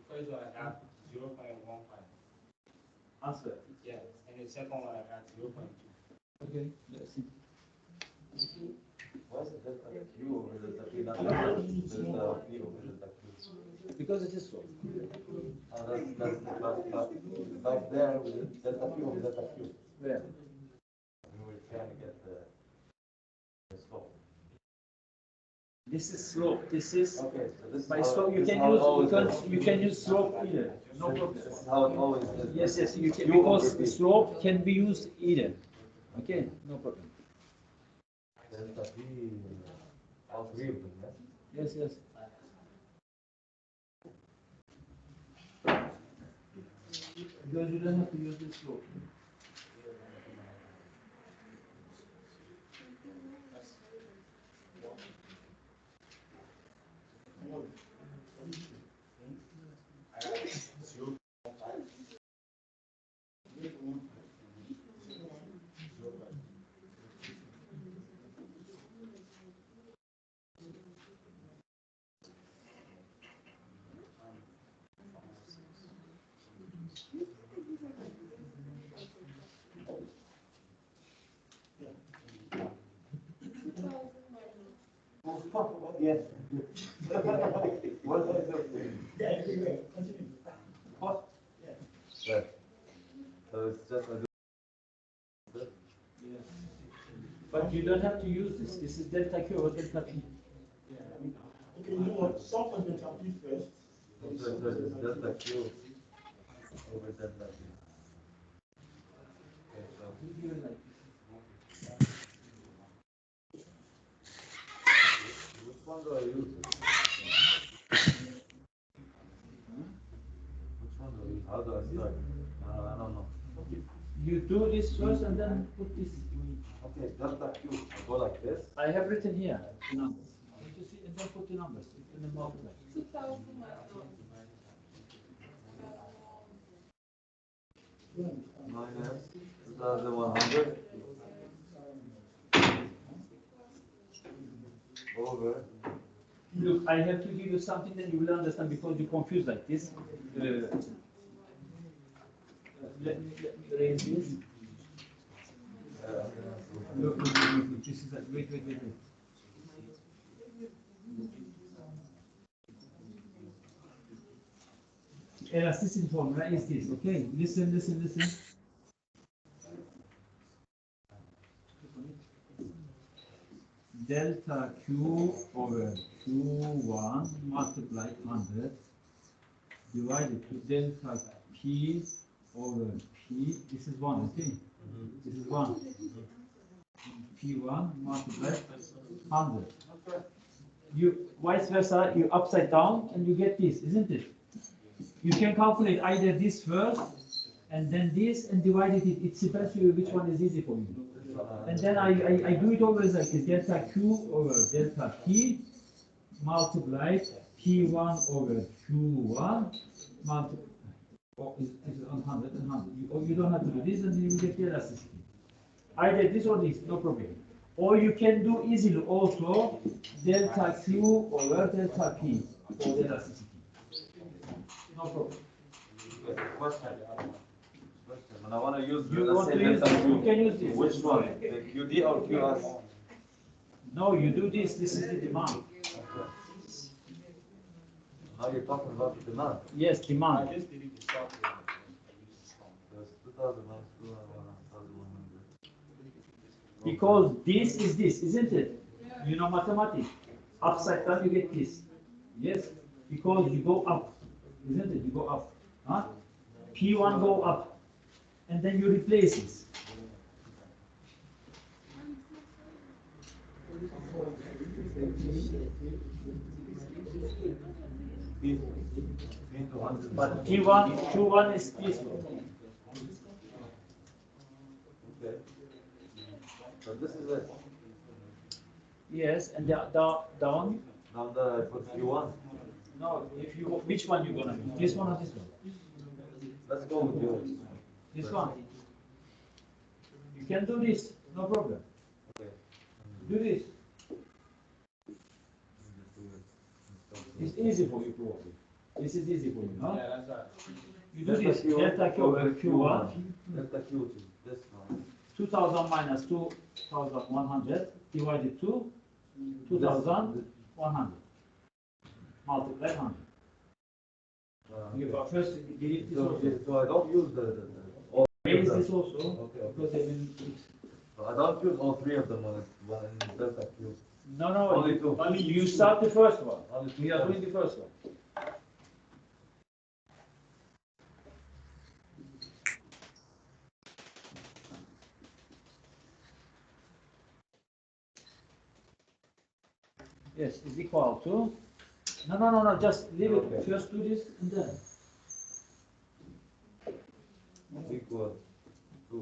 first one I got 0.15. Answer. Yes, and the second one I got 0.2. Okay, let's see. Why is it delta Q over delta P, not delta P over delta Q? Because it is so. That's back there with delta Q over delta Q. Where? And we're trying to get the slope. This is slope. This is Okay, so this by is how, slope. You this can is how it use always you is. can use slope either. No problem. This is how it always is. Yes, yes. You can, Q over P. because slope can be used either. Okay, no problem. Delta P, all three of them, yeah? Yes, yes. Because you don't have to use this slope. Yes. What is it? What? Yeah. So it's just a But you don't have to use this. This is delta Q or delta P. Okay, you know what? Solve for delta P first. so it's delta Q over delta P. Okay, so which one do I use? Which one do I use? How do I start? I don't know. You do this first and then put this. Okay, delta Q. I go like this. I have written here the numbers. You see, and then put the numbers and then multiply. 2,000 minus Minus 2100 over. Look, I have to give you something that you will understand because you confuse like this. Let me raise this. Look, this is like, wait. Elasticity formula is this, okay? Listen. Delta Q over Q1 multiplied 100 divided to delta P over P. This is 1, okay? This is 1. P1 multiplied 100. You vice versa, you upside down and you get this, isn't it? You can calculate either this first and then this and divide it. It depends you which one is easy for you. And then I do it always like this: delta Q over delta P multiplied P1 over Q1 multiplied. Oh, is 100 and 100. You don't have to do this, and you will get the elasticity. Either this or this, no problem. Or you can do easily also delta Q over delta P for the elasticity. No problem. When I want to use, You let's want say to use delta this, Q, you can use this. which one? The QD or QS? No, you do this. This is the demand. Okay. Now you're talking about the demand. Yes, demand. There's 2,000 minus 1,100. Because this is this, isn't it? You know mathematics. Upside down you get this. Yes, because you go up, isn't it? You go up. Huh? P1 go up, and then you replace this. But Q1 is this one. Okay. So this is it. Yes, and down. Now the I put Q1. No, if you which one you gonna use? This one or this one? Let's go with yours. This one. You can do this, no problem. Okay. Do this. It's easy for you probably. This is easy for you, huh? Yeah, that's right. You do this, delta Q over Q1, Delta Q to this one. 2000 minus 2100 divided to 2100. Multiply 100. You first delete this also. So I don't use all three of Raise them. this also, Okay. because they will. So I don't use all three of them when in delta Q. No, Only two. you start the first one. Only two. We are doing the first one. Yes, is equal to. No, just leave it. Okay. First do this and then. Equal to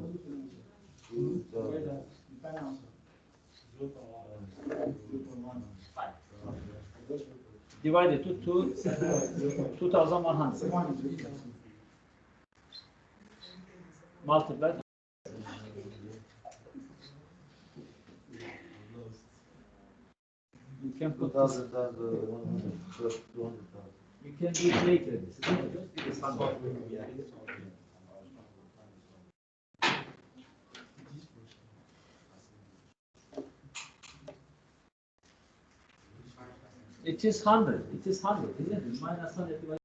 Divided to 2100. Multiply. You can put this. 2,000 times 100 plus 200,000. You can do it later. This. It is 100. It is 100, isn't it? Minus 100 divided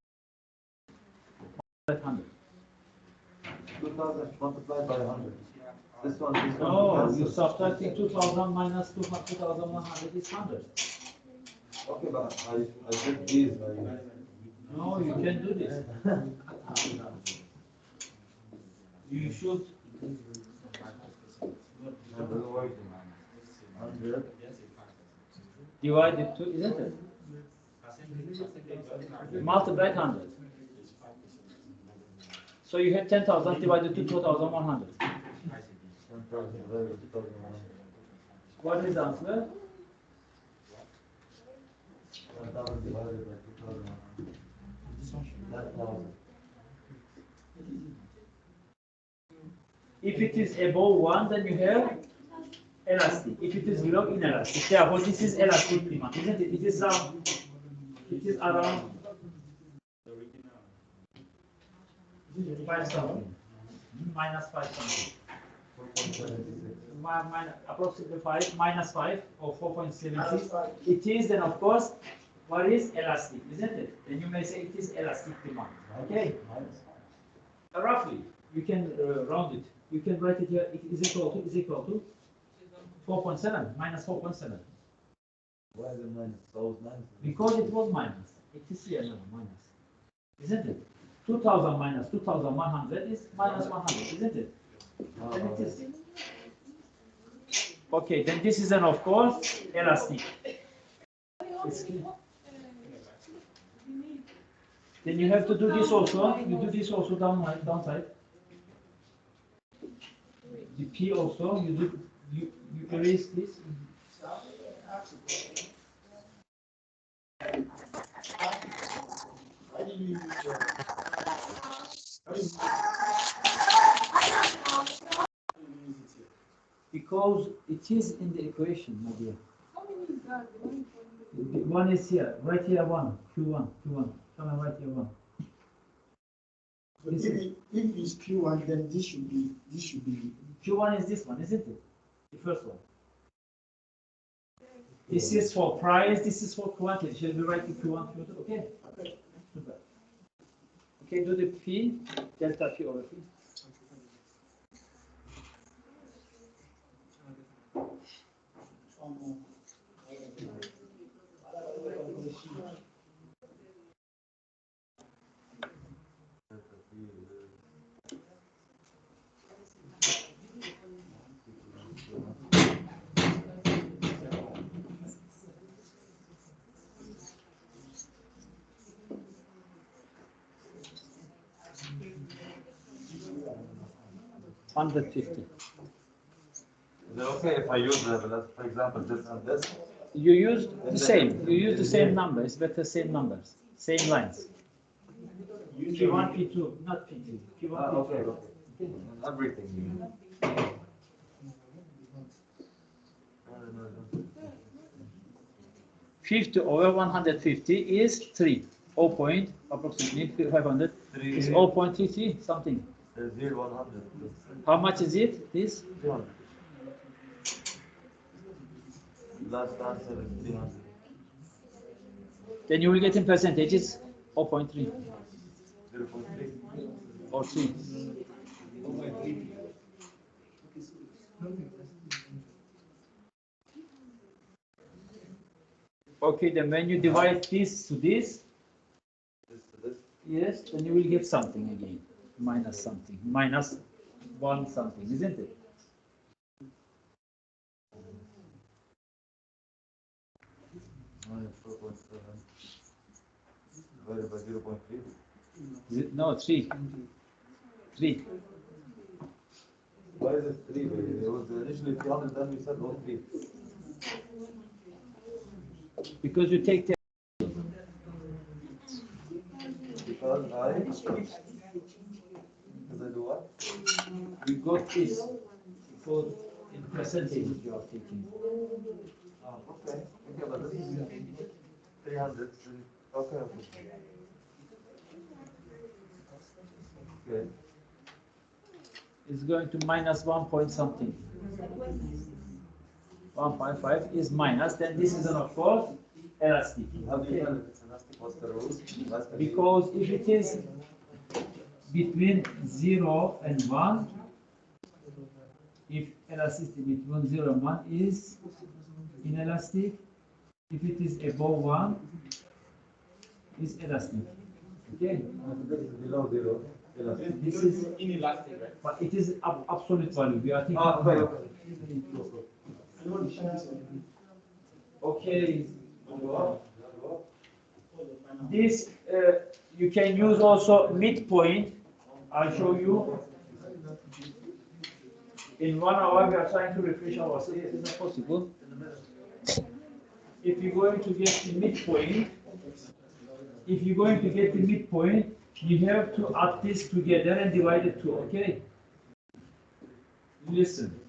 by 100. 2,000 multiplied by 100. This one No, cancels. you subtracting 2000 minus 2100 is 100. Okay, but I did these. No, you can do this. You should. 100. Divided to, isn't it? Multiply 100. So you have 10,000 divided to 2,100. 10,000 divided by 2,100. What is the answer? 10,000 divided by 2,100. 10,000. If it is above 1, then you have elastic. If it is below, inelastic. Therefore, this is elastic demand, isn't it? It is around 5 something. Minus 5 something. 4.76. Approximately 5, minus 5 or 4.76. It is then, of course, what is elastic, isn't it? Then you may say it is elastic demand. Okay? Roughly, you can round it. You can write it here. It is equal to 4.7 minus 4.7. Why is it minus? So it's minus. Because it was minus. It is here now, minus. Isn't it? 2000 minus 2100 is minus 100, isn't it? Then it is. Okay, then this is then of course elastic. It's clear. Then you have to do this also. You do this also downside. The P also. You erase this. Because it is in the equation, my dear. One is here. Right here, one. Q1. Come and write here one. If it's Q1, then this should be Q1 is this one, isn't it? The first one. This is for price, this is for quantity. Shall we write Q1, Q2? Okay. Super. Okay, do the P, delta P over P. $150. Is it okay if I use, for example, this and this? You used the same. You use the same number. It's better same numbers, same lines. P1, P2, not P2. P1, P2. Okay. Everything. 50 over 150 is 3. 0 point, approximately 500 is 0.33 something. 100. How much is it? This? 300. Last answer is 300. Then you will get in percentages 0.3 0.3. or 3. Okay, then when you divide this to this, yes, then you will get something again. Minus something. Minus 1 something, isn't it? Divided by 0.3. No, 3. 3. Why is it 3? It was initially 300, then we said 3. Because you take the Because I do what? you got this because in percentage you are taking. Okay. Okay, but this is 300. Okay. Okay. It's going to minus 1 point something. 1.5 is minus, then this is an of course elastic. How do you tell if it's elastic? What's the rule? Because if it is between 0 and 1, if elasticity between 0 and 1 is inelastic, if it is above 1, is elastic. Okay? This is below 0. Elastic. This is inelastic, right? but it is absolute value. We are taking okay. This you can use also midpoint. I'll show you. In 1 hour, we are trying to refresh ourselves. It is not possible. If you're going to get the midpoint, you have to add this together and divide it 2. Okay? Listen.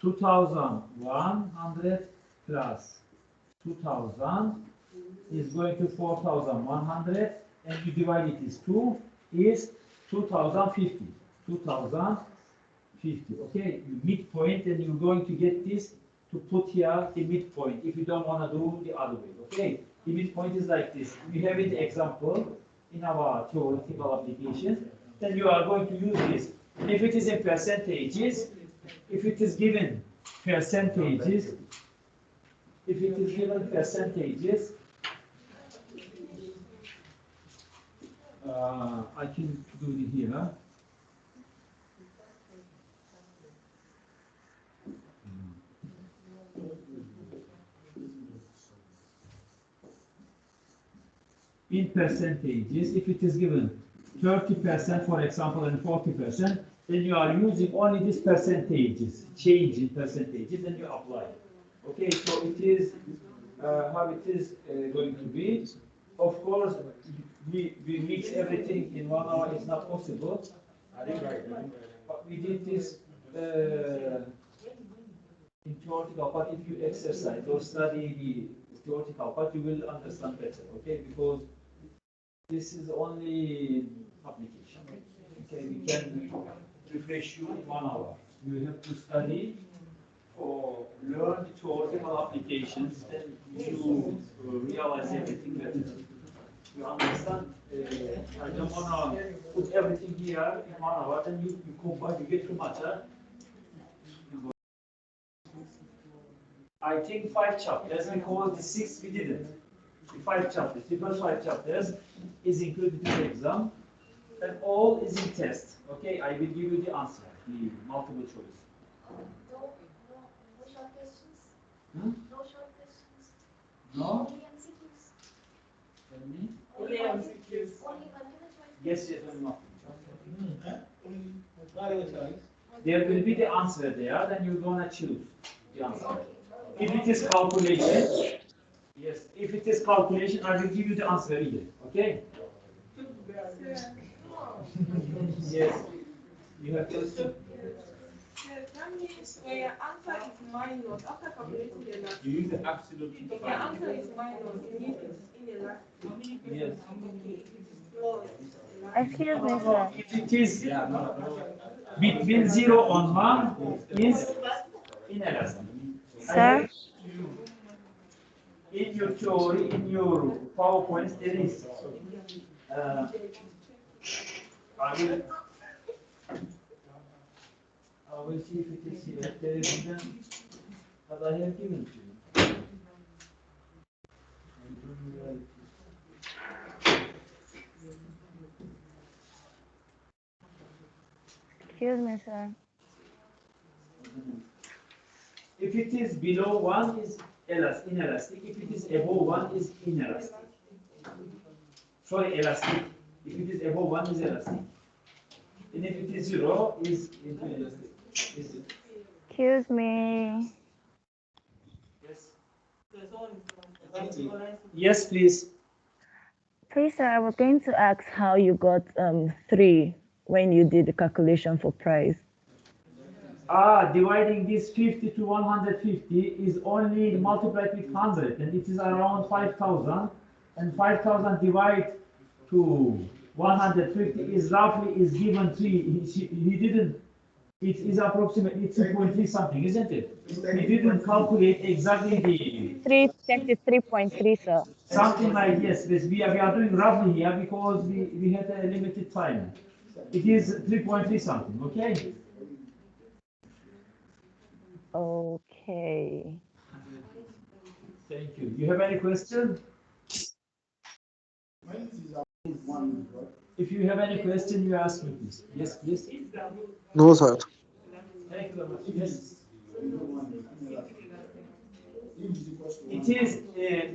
2,100 plus 2,000 is going to 4,100, and you divide it is 2 is 2,050. 2,050. Okay, you midpoint, and you're going to get this to put here the midpoint if you don't want to do the other way. Okay, the midpoint is like this. We have an example in our theoretical application. Then you are going to use this. If it is in percentages, if it is given percentages, I can do it here. in percentages. If it is given 30%, for example, and 40%, then you are using only these percentages, change in percentages, and you apply. Okay, so it is how it is going to be. Of course, we mix everything in 1 hour. It's not possible. But we did this in theoretical, but if you exercise or study the theoretical part, you will understand better, okay? Because this is only application. Okay, we can refresh you in 1 hour. You have to study or learn the theoretical applications, then you realize everything better. You understand? I don't want to put everything here in 1 hour, then you combine, you get too much. I think 5 chapters, because the 6 we didn't. The 5 chapters, the first 5 chapters is included in the exam, and all is in test. Okay, I will give you the answer, the multiple choice. No short questions. Hmm? No short questions. No? Only MCQs. Tell me. Only MCQs. Only multiple choice. Yes, yes, or no. Only There will be the answer there, then you're gonna choose the answer. If it is calculation, yes, if it is calculation, I will give you the answer here. Okay? Yes. You have to. That means when your answer is minus, after calculating the last, You use the absolute. if your answer is minus, it means it's inelastic. Yes. Okay, if it is plus, Excuse me, sir. If it is between 0 and 1 is inelastic. Sir? In your theory, in your PowerPoint, there is. I will see if it is here. There is one that I have given to you. Excuse me, sir. If it is below 1 is inelastic. If it is above 1 is inelastic. Sorry, elastic. If it is above 1 is elastic. And if it is 0 is inelastic. Excuse me. Yes. Yes, please. Please, sir, I was going to ask how you got 3 when you did the calculation for price. Dividing this 50 to 150 is only multiplied with 100, and it is around 5,000. And 5,000 divided to 150 is roughly is given 3. He didn't. It is approximately 2.3 something, isn't it? He didn't calculate exactly the 333.3, sir. something like yes. We are doing roughly here because we had a limited time. It is 3.3 something. Okay. Okay. Thank you. You have any question? If you have any question, you ask me, please. Yes, please. No, sir. Thank you very much. Yes. It is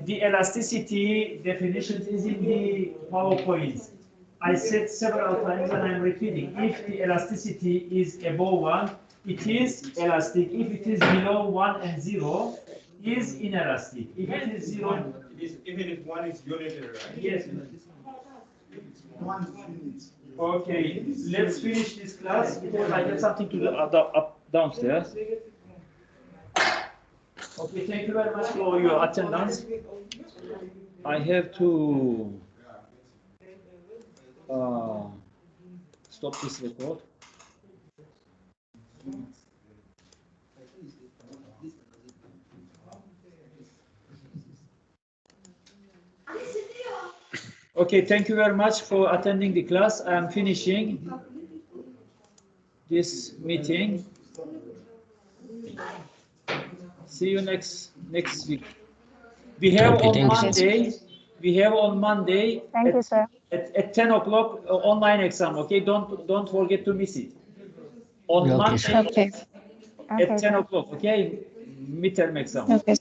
the elasticity definition is in the PowerPoint. I said several times and I'm repeating. If the elasticity is above 1, it is elastic. If it is below 1 and 0, is inelastic. If it is 0, Even if one is unitary, right? yes. Okay, let's finish this class because I have something to do up downstairs. Okay, thank you very much for your attendance. I have to stop this record. Okay, thank you very much for attending the class. I am finishing this meeting. See you next week. We have on Monday. We have on Monday. Thank you, sir. At 10 o'clock online exam. Okay, don't forget to miss it. On Monday Okay. at 10 o'clock. Okay, midterm exam. Okay.